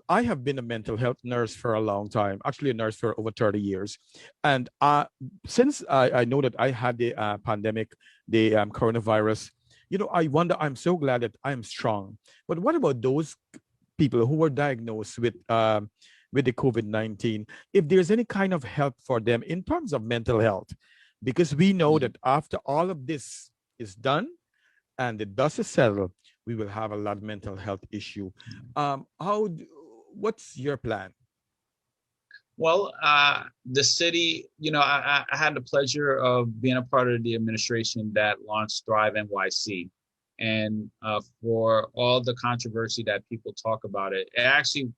I have been a mental health nurse for a long time, actually a nurse for over 30 years. And since I know that I had the pandemic, the coronavirus, I wonder, I'm so glad that I'm strong. But what about those people who were diagnosed with the COVID-19? If there's any kind of help for them in terms of mental health, because we know that after all of this is done and the dust is settled, we will have a lot of mental health issue. What's your plan? Well, the city, I had the pleasure of being a part of the administration that launched Thrive NYC. And for all the controversy that people talk about it actually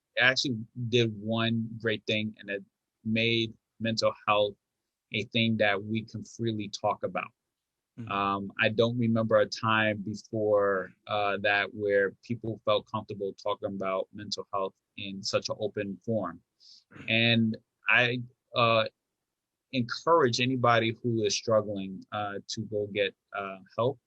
did one great thing, and it made mental health a thing that we can freely talk about. I don't remember a time before that where people felt comfortable talking about mental health in such an open forum. And I encourage anybody who is struggling to go get help.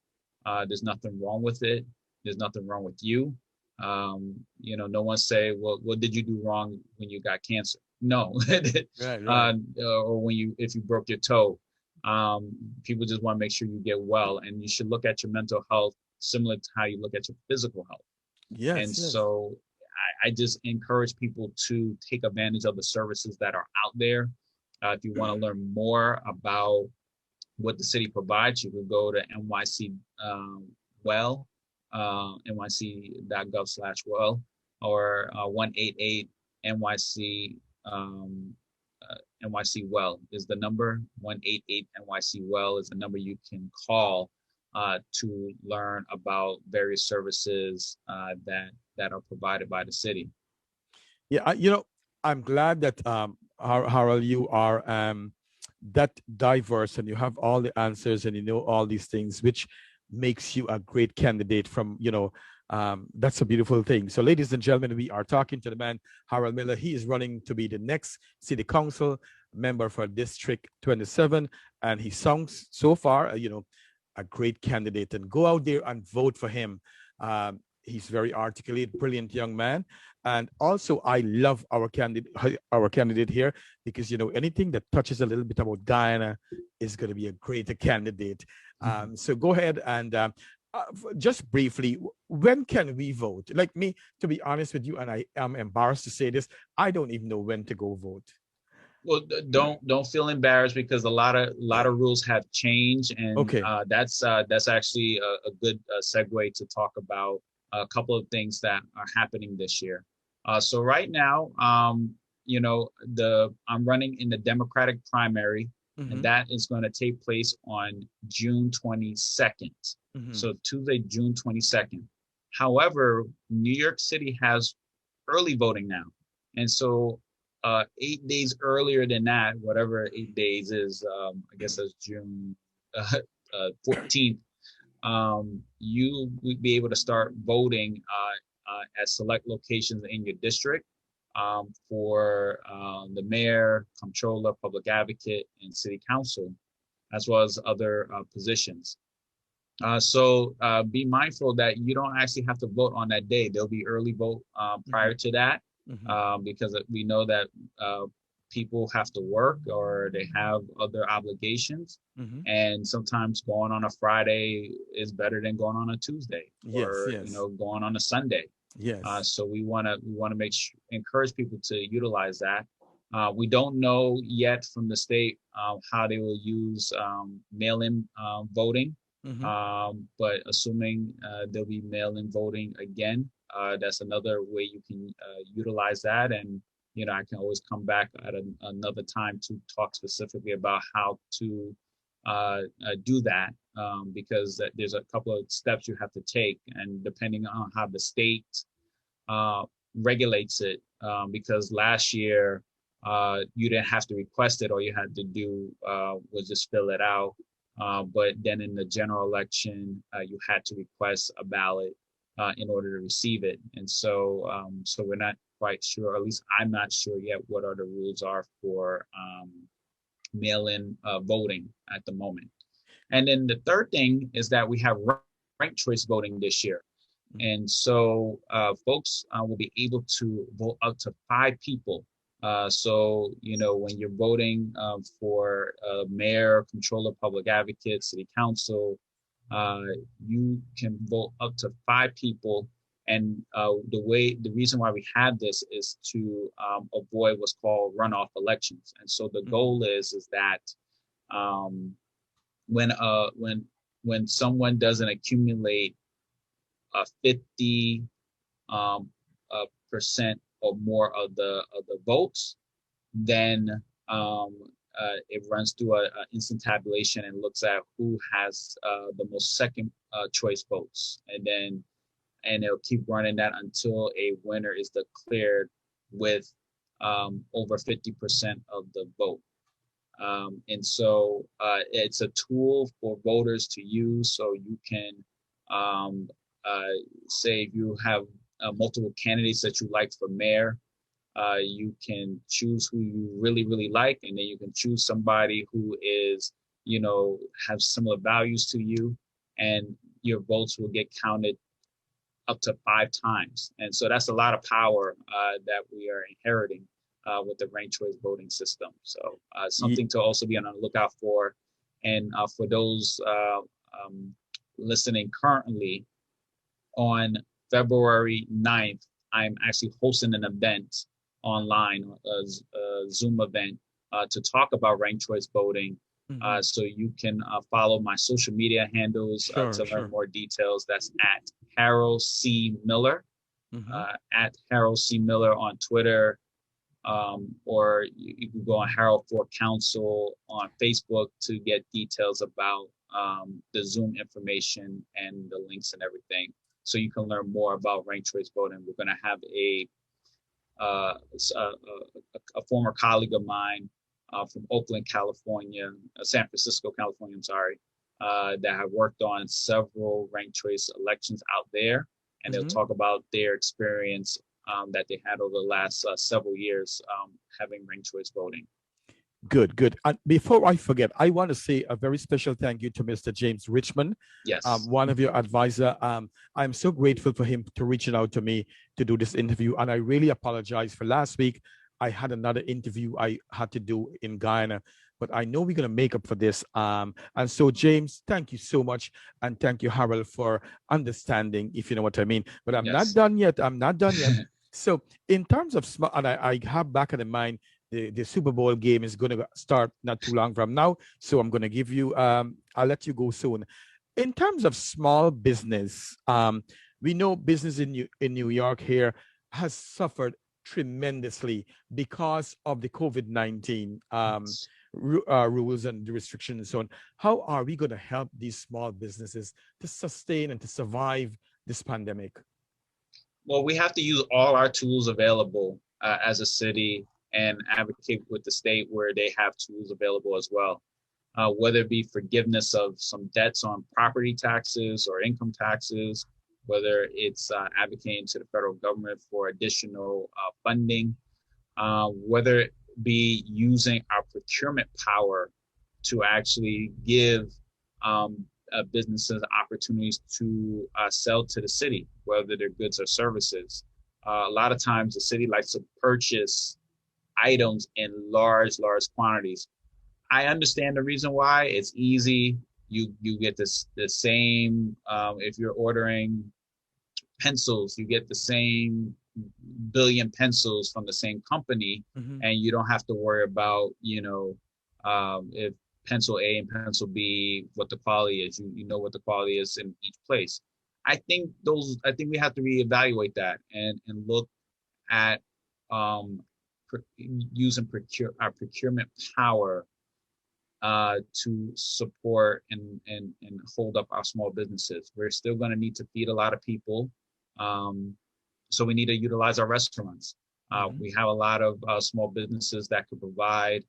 There's nothing wrong with it. There's nothing wrong with you. No one say, well, what did you do wrong when you got cancer? No. Right. Or if you broke your toe. People just want to make sure you get well, and you should look at your mental health similar to how you look at your physical health. Yes. So I just encourage people to take advantage of the services that are out there. If you want to learn more about what the city provides, you can go to NYC well, nyc.gov/well, or 188 NYC NYC well is the number. 188 NYC well is the number you can call to learn about various services that are provided by the city. Yeah, I'm glad that Harold, you are that diverse and you have all the answers and you know all these things, which makes you a great candidate from, that's a beautiful thing. So ladies and gentlemen, we are talking to the man, Harold Miller. He is running to be the next city council member for District 27. And he sounds so far, a great candidate, and go out there and vote for him. He's very articulate, brilliant young man. And also, I love our candidate here because, anything that touches a little bit about Guyana is going to be a greater candidate. So go ahead and just briefly, when can we vote? Like me, to be honest with you, and I am embarrassed to say this, I don't even know when to go vote. Well, don't feel embarrassed because a lot of rules have changed, and okay. That's actually a good segue to talk about a couple of things that are happening this year. So right now, I'm running in the Democratic primary, and that is going to take place on June 22nd. So Tuesday, June 22nd. However, New York City has early voting now, and so 8 days earlier than that, whatever 8 days is, I guess that's June 14th. You would be able to start voting at select locations in your district for the mayor, comptroller, public advocate, and city council, as well as other positions. So be mindful that you don't actually have to vote on that day. There'll be early vote prior to that, because we know that people have to work or they have other obligations. And sometimes going on a Friday is better than going on a Tuesday or going on a Sunday. So we want to encourage people to utilize that. We don't know yet from the state how they will use mail-in voting, but assuming there'll be mail-in voting again, that's another way you can utilize that. And I can always come back at another time to talk specifically about how to do that, because there's a couple of steps you have to take, and depending on how the state regulates it, because last year you didn't have to request it. All you had to do was just fill it out, but then in the general election you had to request a ballot in order to receive it. And so we're not quite sure, or at least I'm not sure yet, what are the rules are for mail-in voting at the moment. And then the third thing is that we have ranked choice voting this year. And so folks will be able to vote up to 5 people. So, when you're voting for mayor, comptroller, public advocate, city council, you can vote up to 5 people. And the reason why we have this is to avoid what's called runoff elections. And so the goal is that when someone doesn't accumulate 50% or more of the votes, then it runs through an instant tabulation and looks at who has the most second choice votes, and it'll keep running that until a winner is declared with over 50% of the vote. And so it's a tool for voters to use, so you can say if you have multiple candidates that you like for mayor, you can choose who you really, really like, and then you can choose somebody who is, have similar values to you, and your votes will get counted up to 5 times. And so that's a lot of power that we are inheriting with the ranked choice voting system. So something to also be on the lookout for. And for those listening currently, on February 9th, I'm actually hosting an event online, a Zoom event, to talk about ranked choice voting. So you can follow my social media handles to learn more details. That's at Harold C. Miller, at Harold C. Miller on Twitter, or you can go on Harold for Council on Facebook to get details about the Zoom information and the links and everything. So you can learn more about ranked choice voting. We're going to have a former colleague of mine from Oakland, California, San Francisco, California, I'm sorry, that have worked on several ranked choice elections out there. And they'll talk about their experience that they had over the last several years having ranked choice voting. Good. And before I forget, I want to say a very special thank you to Mr. James Richmond. Yes. One of your advisor. I'm so grateful for him to reaching out to me to do this interview. And I really apologize for last week. I had another interview I had to do in Guyana, but I know we're going to make up for this. And so, James, thank you so much. And thank you, Harold, for understanding, if you know what I mean. But I'm not done yet. So in terms of small, and I have back in mind, the Super Bowl game is going to start not too long from now. So I'm going to give you, I'll let you go soon. In terms of small business, we know business in New York here has suffered tremendously because of the COVID-19 rules and the restrictions and so on. How are we going to help these small businesses to sustain and to survive this pandemic? Well, we have to use all our tools available as a city and advocate with the state where they have tools available as well. Whether it be forgiveness of some debts on property taxes or income taxes, whether it's advocating to the federal government for additional funding, whether it be using our procurement power to actually give businesses opportunities to sell to the city, whether they're goods or services. A lot of times the city likes to purchase items in large quantities. I understand the reason why. It's easy. You get the same, if you're ordering pencils, you get the same billion pencils from the same company, and you don't have to worry about, if pencil A and pencil B, what the quality is. You know what the quality is in each place. I think we have to reevaluate that and look at using our procurement power to support and hold up our small businesses. We're still going to need to feed a lot of people. So we need to utilize our restaurants. We have a lot of small businesses that could provide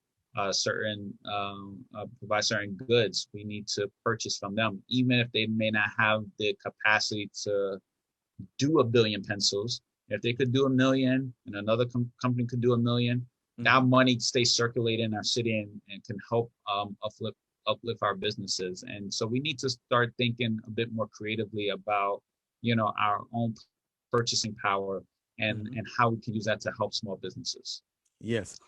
certain goods. We need to purchase from them, even if they may not have the capacity to do 1 billion pencils. If they could do 1 million and another company could do 1 million, that money stays circulating in our city and can help uplift our businesses. And so we need to start thinking a bit more creatively about, our own purchasing power and how we can use that to help small businesses. Yes.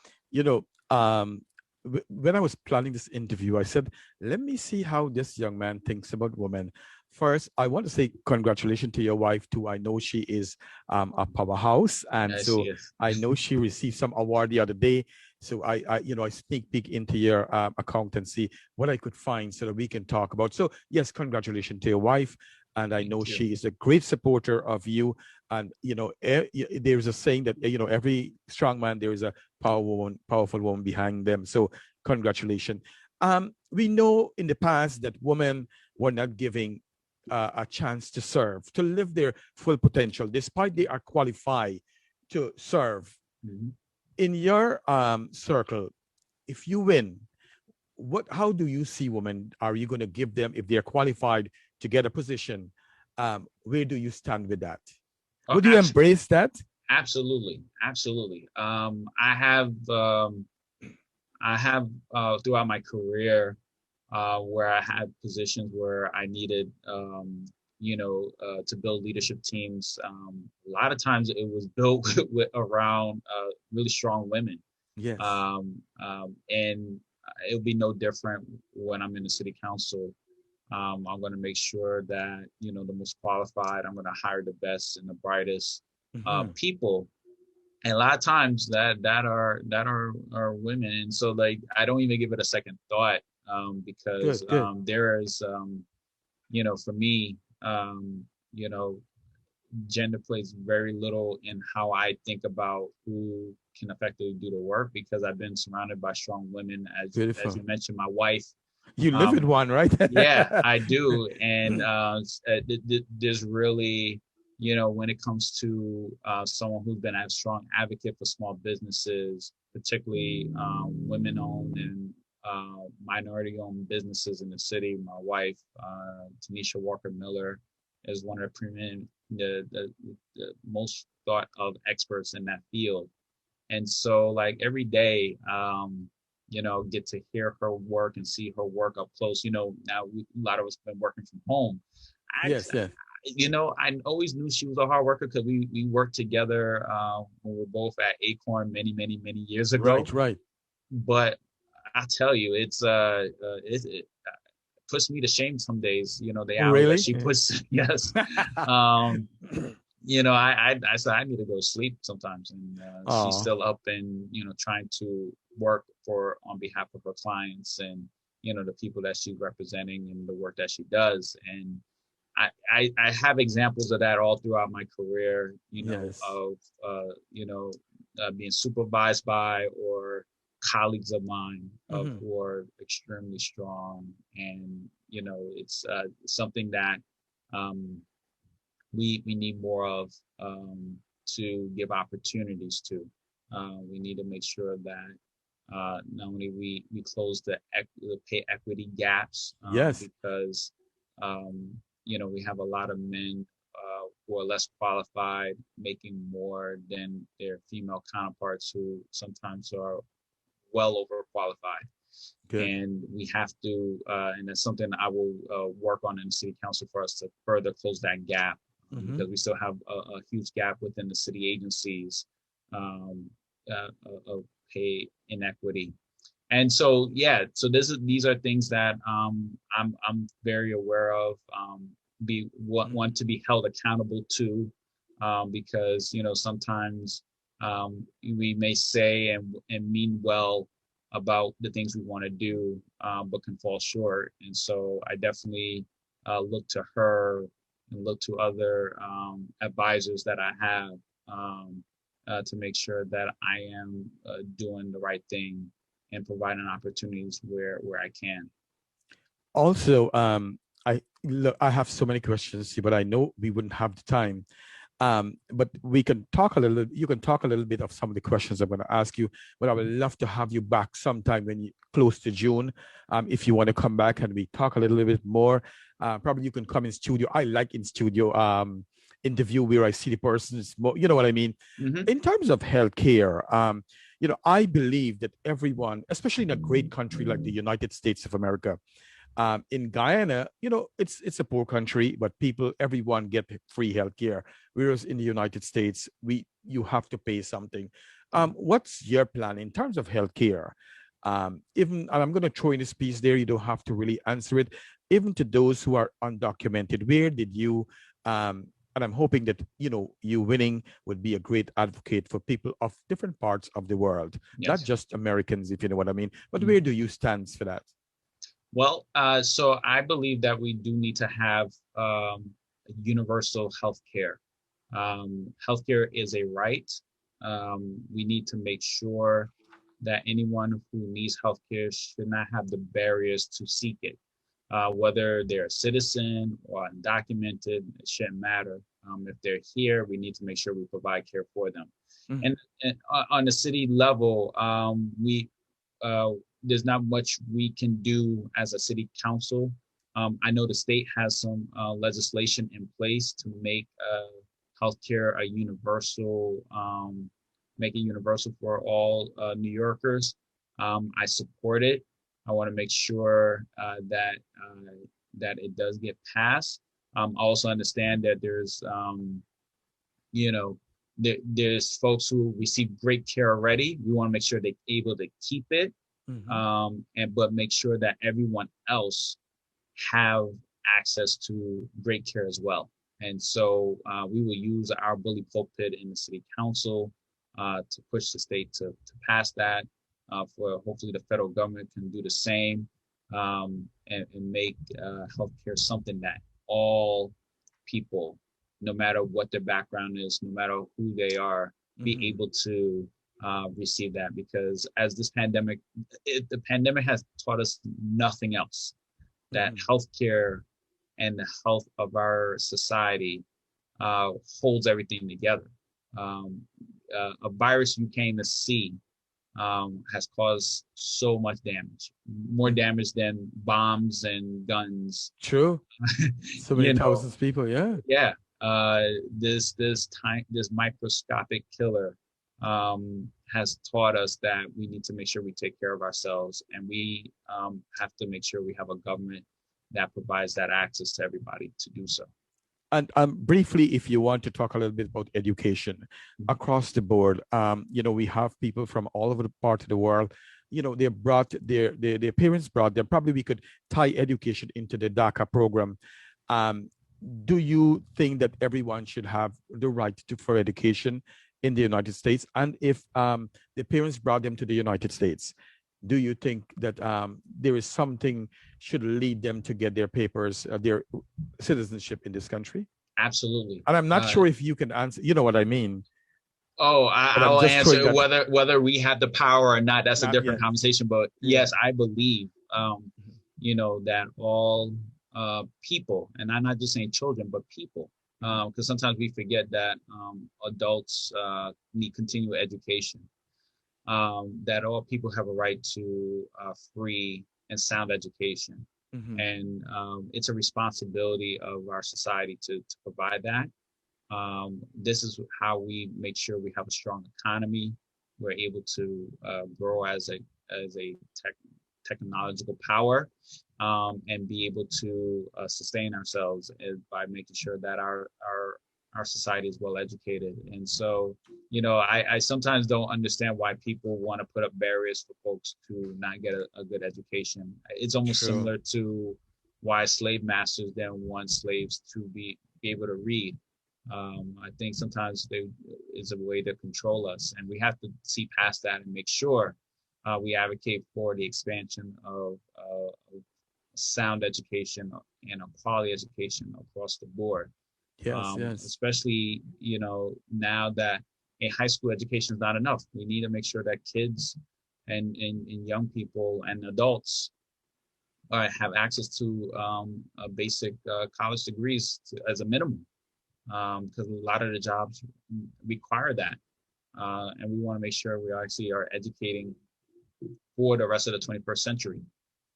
When I was planning this interview, I said, let me see how this young man thinks about women. First, I want to say congratulations to your wife too. I know she is a powerhouse, and Yes, so yes. I know she received some award the other day. So I sneak peek into your account and see what I could find so that we can talk about. So yes, congratulations to your wife, and I know she is a great supporter of you. And there's a saying that every strong man, there is a powerful woman behind them. So congratulations. We know in the past that women were not giving a chance to serve, to live their full potential, despite they are qualified to serve. In your circle, if you win, how do you see women? Are you going to give them, if they're qualified to get a position, where do you stand with that? Would you embrace that? Absolutely. I have throughout my career where I had positions where I needed, to build leadership teams. A lot of times it was built around really strong women. Yes. And it'll be no different when I'm in the city council. I'm going to make sure that, the most qualified, I'm going to hire the best and the brightest people. And a lot of times that are women. And so like, I don't even give it a second thought, because Good. there is, for me, you know, gender plays very little in how I think about who can effectively do the work, because I've been surrounded by strong women, as Beautiful. you mentioned, my wife. You live with one, right? Yeah, I do. And there's really, when it comes to someone who's been a strong advocate for small businesses, particularly women-owned and minority-owned businesses in the city. My wife, Tanisha Walker Miller, is one of the most thought of experts in that field. And so like every day, get to hear her work and see her work up close. Now a lot of us have been working from home. Yes. I always knew she was a hard worker, because we worked together when we were both at Acorn many years ago. Right. But I tell you, it puts me to shame some days. The hours Really? that she puts. Yes. I said I need to go to sleep sometimes, and she's still up and trying to work on behalf of her clients and the people that she's representing and the work that she does. And I have examples of that all throughout my career, Yes. of being supervised by or colleagues of mine who are extremely strong, and it's something that we need more of, to give opportunities to. We need to make sure that not only we close the pay equity gaps, Yes. because we have a lot of men who are less qualified, making more than their female counterparts, who sometimes are well overqualified. Good. And we have to, and that's something I will work on in the city council for us to further close that gap, because we still have a huge gap within the city agencies of pay inequity. And so, these are things that I'm very aware of. Want to be held accountable to, because sometimes we may say and mean well about the things we want to do, but can fall short. And so I definitely look to her and look to other advisors that I have to make sure that I am doing the right thing and providing opportunities where I can. Also, I have so many questions, but I know we wouldn't have the time. But we can talk a little. You can talk a little bit of some of the questions I'm going to ask you. But I would love to have you back sometime when you close to June, if you want to come back and we talk a little bit more. Probably you can come in studio. I like in studio interview where I see the person's. You know what I mean? In terms of healthcare, I believe that everyone, especially in a great country like the United States of America. In Guyana, it's a poor country, but everyone get free healthcare. Whereas in the United States, you have to pay something. What's your plan in terms of healthcare? Even, and I'm going to throw in this piece there, you don't have to really answer it. Even to those who are undocumented, where did you? And I'm hoping that you winning would be a great advocate for people of different parts of the world, not just Americans, if you know what I mean. But where do you stand for that? Well, so I believe that we do need to have universal health care. Healthcare is a right. We need to make sure that anyone who needs healthcare should not have the barriers to seek it. Whether they're a citizen or undocumented, it shouldn't matter. If they're here, we need to make sure we provide care for them. And on the city level, there's not much we can do as a city council. I know the state has some legislation in place to make healthcare a universal, make it universal for all New Yorkers. I support it. I want to make sure that it does get passed. I also understand that there's, there's folks who receive great care already. We want to make sure they're able to keep it. But make sure that everyone else have access to great care as well. And so we will use our bully pulpit in the city council to push the state to pass that. For hopefully the federal government can do the same, and make healthcare something that all people, no matter what their background is, no matter who they are, be able to receive that. Because as this pandemic, the pandemic has taught us nothing else, that healthcare and the health of our society holds everything together. A virus you came to see has caused so much damage, more damage than bombs and guns. True. So many thousands of people. Yeah. Yeah. This microscopic killer has taught us that we need to make sure we take care of ourselves, and we have to make sure we have a government that provides that access to everybody to do so. And briefly, if you want to talk a little bit about education across the board, we have people from all over the part of the world. They brought their parents brought them. Probably we could tie education into the DACA program. Do you think that everyone should have the right for education in the United States? And if the parents brought them to the United States, do you think that there is something should lead them to get their papers, their citizenship in this country? Absolutely. And I'm not sure if you can answer. You know what I mean? Oh, I'll answer whether we have the power or not. That's a different conversation. But yes, I believe, that all people, and I'm not just saying children, but people, because sometimes we forget that adults need continual education. That all people have a right to free and sound education. And it's a responsibility of our society to provide that. This is how we make sure we have a strong economy. We're able to grow as a technological power, and be able to sustain ourselves by making sure that our society is well educated. And so, I sometimes don't understand why people want to put up barriers for folks to not get a good education. It's almost similar to why slave masters then want slaves to be able to read. I think sometimes it's a way to control us, and we have to see past that and make sure we advocate for the expansion of sound education and a quality education across the board. Yes. Especially, now that a high school education is not enough. We need to make sure that kids and young people and adults have access to basic college degrees as a minimum, because a lot of the jobs require that. And we want to make sure we actually are educating for the rest of the 21st century.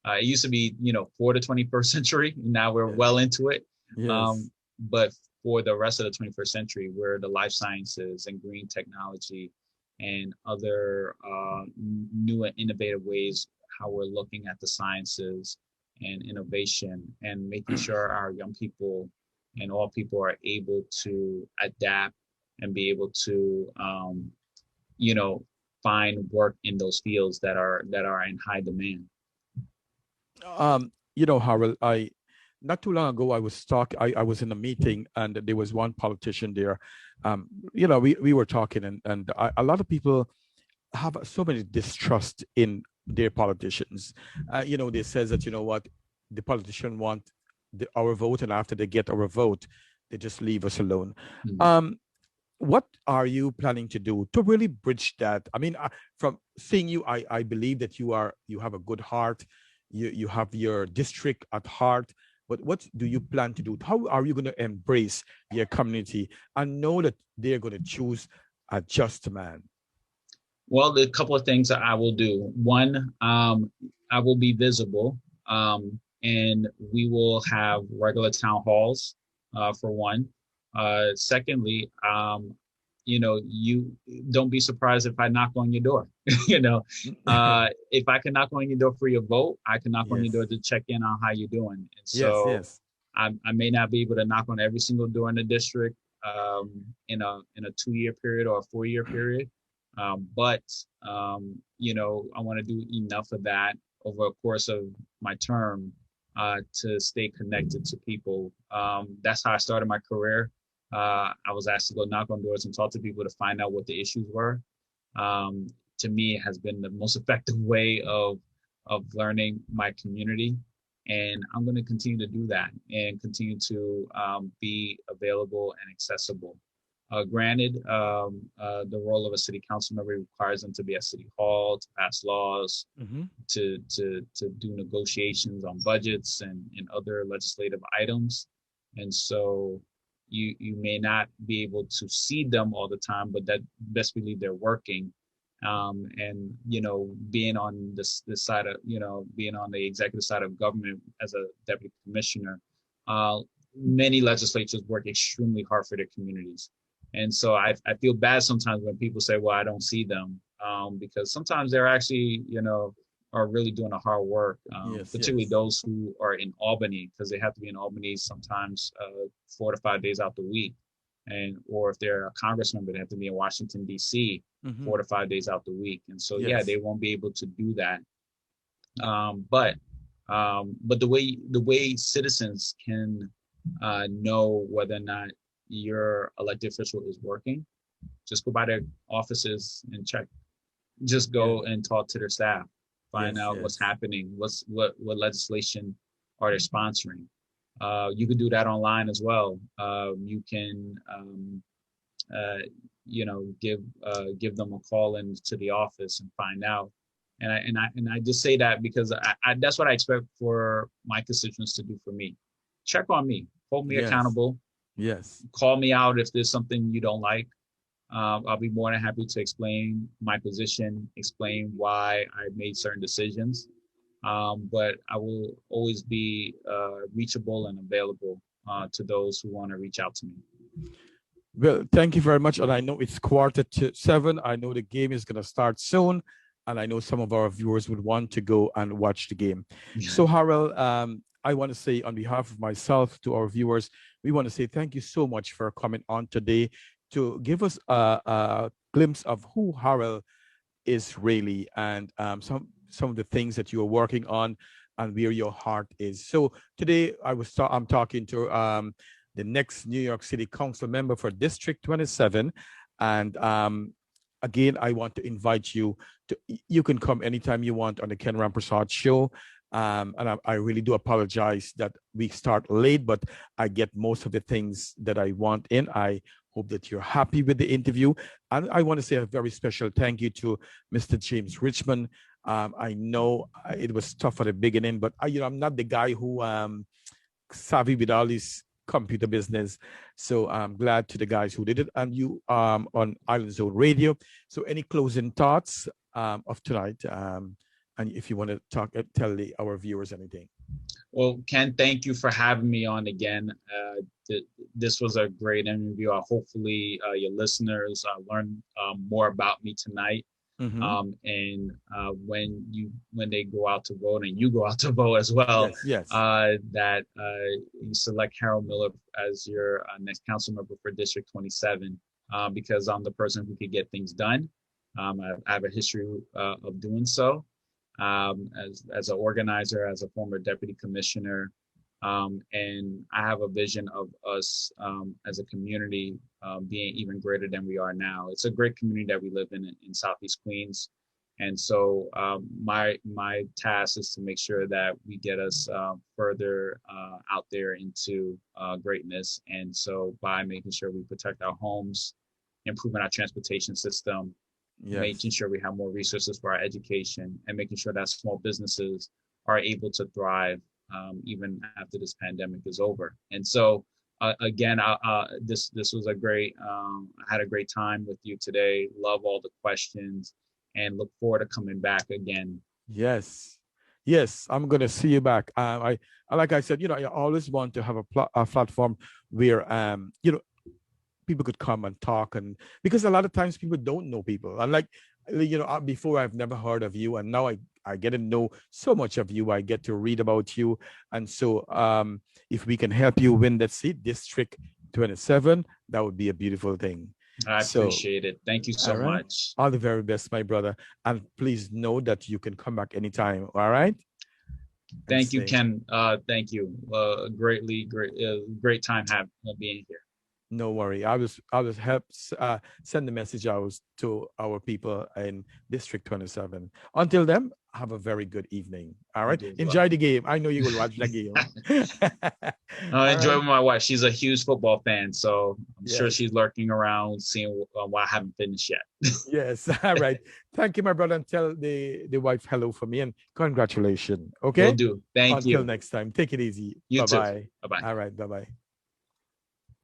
It used to be, for the 21st century. Now we're well into it. Yes. But for the rest of the 21st century, where the life sciences and green technology and other new and innovative ways how we're looking at the sciences and innovation, and making sure our young people and all people are able to adapt and be able to, find work in those fields that are in high demand. Harold, not too long ago, I was in a meeting, and there was one politician there. We were talking, and a lot of people have so many distrust in their politicians. They says that, the politician want our vote, and after they get our vote, they just leave us alone. What are you planning to do to really bridge that? I mean, from seeing you, I believe that you have a good heart. You have your district at heart. But what do you plan to do? How are you going to embrace your community and know that they're going to choose a just man? Well, there are a couple of things that I will do. One, I will be visible, and we will have regular town halls, for one. Secondly, you don't be surprised if I knock on your door. If I can knock on your door for your vote, I can knock on your door to check in on how you're doing. And so yes. I may not be able to knock on every single door in the district in a 2-year period or a 4-year period. But I want to do enough of that over a course of my term to stay connected to people. That's how I started my career. I was asked to go knock on doors and talk to people to find out what the issues were. To me, it has been the most effective way of learning my community. And I'm going to continue to do that and continue to be available and accessible. Granted, the role of a city council member requires them to be at City Hall, to pass laws, to do negotiations on budgets and other legislative items. And so you may not be able to see them all the time, but that best believe they're working. And, you know, being on this side of, you know, being on the executive side of government as a deputy commissioner, many legislatures work extremely hard for their communities. And so I feel bad sometimes when people say, well, I don't see them, because sometimes they're actually, you know, are really doing a hard work, particularly those who are in Albany, because they have to be in Albany sometimes 4 to 5 days out the week. And or if they're a congress member, they have to be in Washington, D.C. 4 to 5 days out the week. And so, yeah, they won't be able to do that. But the way citizens can know whether or not your elected official is working, just go by their offices and check. Just go and talk to their staff, find out what's happening, what legislation are they sponsoring. You can do that online as well. You can, you know, give them a call into the office and find out. And I just say that because I that's what I expect for my constituents to do for me. Check on me, hold me accountable. Yes. Call me out if there's something you don't like. I'll be more than happy to explain my position, explain why I made certain decisions. But I will always be reachable and available to those who want to reach out to me. Well, thank you very much. And I know it's 7:15. I know the game is going to start soon. And I know some of our viewers would want to go and watch the game. So, Harold, I want to say on behalf of myself to our viewers, we want to say thank you so much for coming on today to give us a glimpse of who Harold is really, and some of the things that you are working on and where your heart is. So today I'm talking to the next New York City Council member for District 27. And again, I want to invite you you can come anytime you want on the Ken Rampersaud Show. And I really do apologize that we start late, but I get most of the things that I want in. I hope that you're happy with the interview. And I want to say a very special thank you to Mr. James Richmond. I know it was tough at the beginning, but I'm not the guy who savvy with all this computer business. So I'm glad to the guys who did it, and you on Island Zone Radio. So any closing thoughts of tonight? And if you want to tell our viewers anything. Well, Ken, thank you for having me on again. This was a great interview. Hopefully your listeners learn more about me tonight. And when they go out to vote, and you go out to vote as well, that you select Harold Miller as your next council member for District 27, because I'm the person who can get things done. I have a history of doing so. As an organizer, as a former deputy commissioner, and I have a vision of us as a community being even greater than we are now. It's a great community that we live in Southeast Queens, and so my task is to make sure that we get us further out there into greatness. And so by making sure we protect our homes, improving our transportation system, making sure we have more resources for our education, and making sure that small businesses are able to thrive even after this pandemic is over. And so again, this was a great, I had a great time with you today. Love all the questions and look forward to coming back again. Yes, I'm going to see you back. I like I said, I always want to have a platform where, people could come and talk, and because a lot of times people don't know people. And like, before I've never heard of you, and now I get to know so much of you. I get to read about you. And so if we can help you win that seat, District 27, that would be a beautiful thing. I appreciate it. Thank you so much. All the very best, my brother. And please know that you can come back anytime. All right. Thank you, stay. Ken. Thank you. Great time being here. No worry. I was help send the message out to our people in District 27. Until then, have a very good evening. All right. Enjoy the game. I know you will watch the game. I enjoy with my wife. She's a huge football fan, so I'm sure Yes. she's lurking around, seeing why I haven't finished yet. Yes. All right. Thank you, my brother. And tell the wife hello for me and congratulations. Okay. Will do. Thank you. Until next time. Take it easy. You too. Bye-bye. Bye-bye. All right. Bye-bye.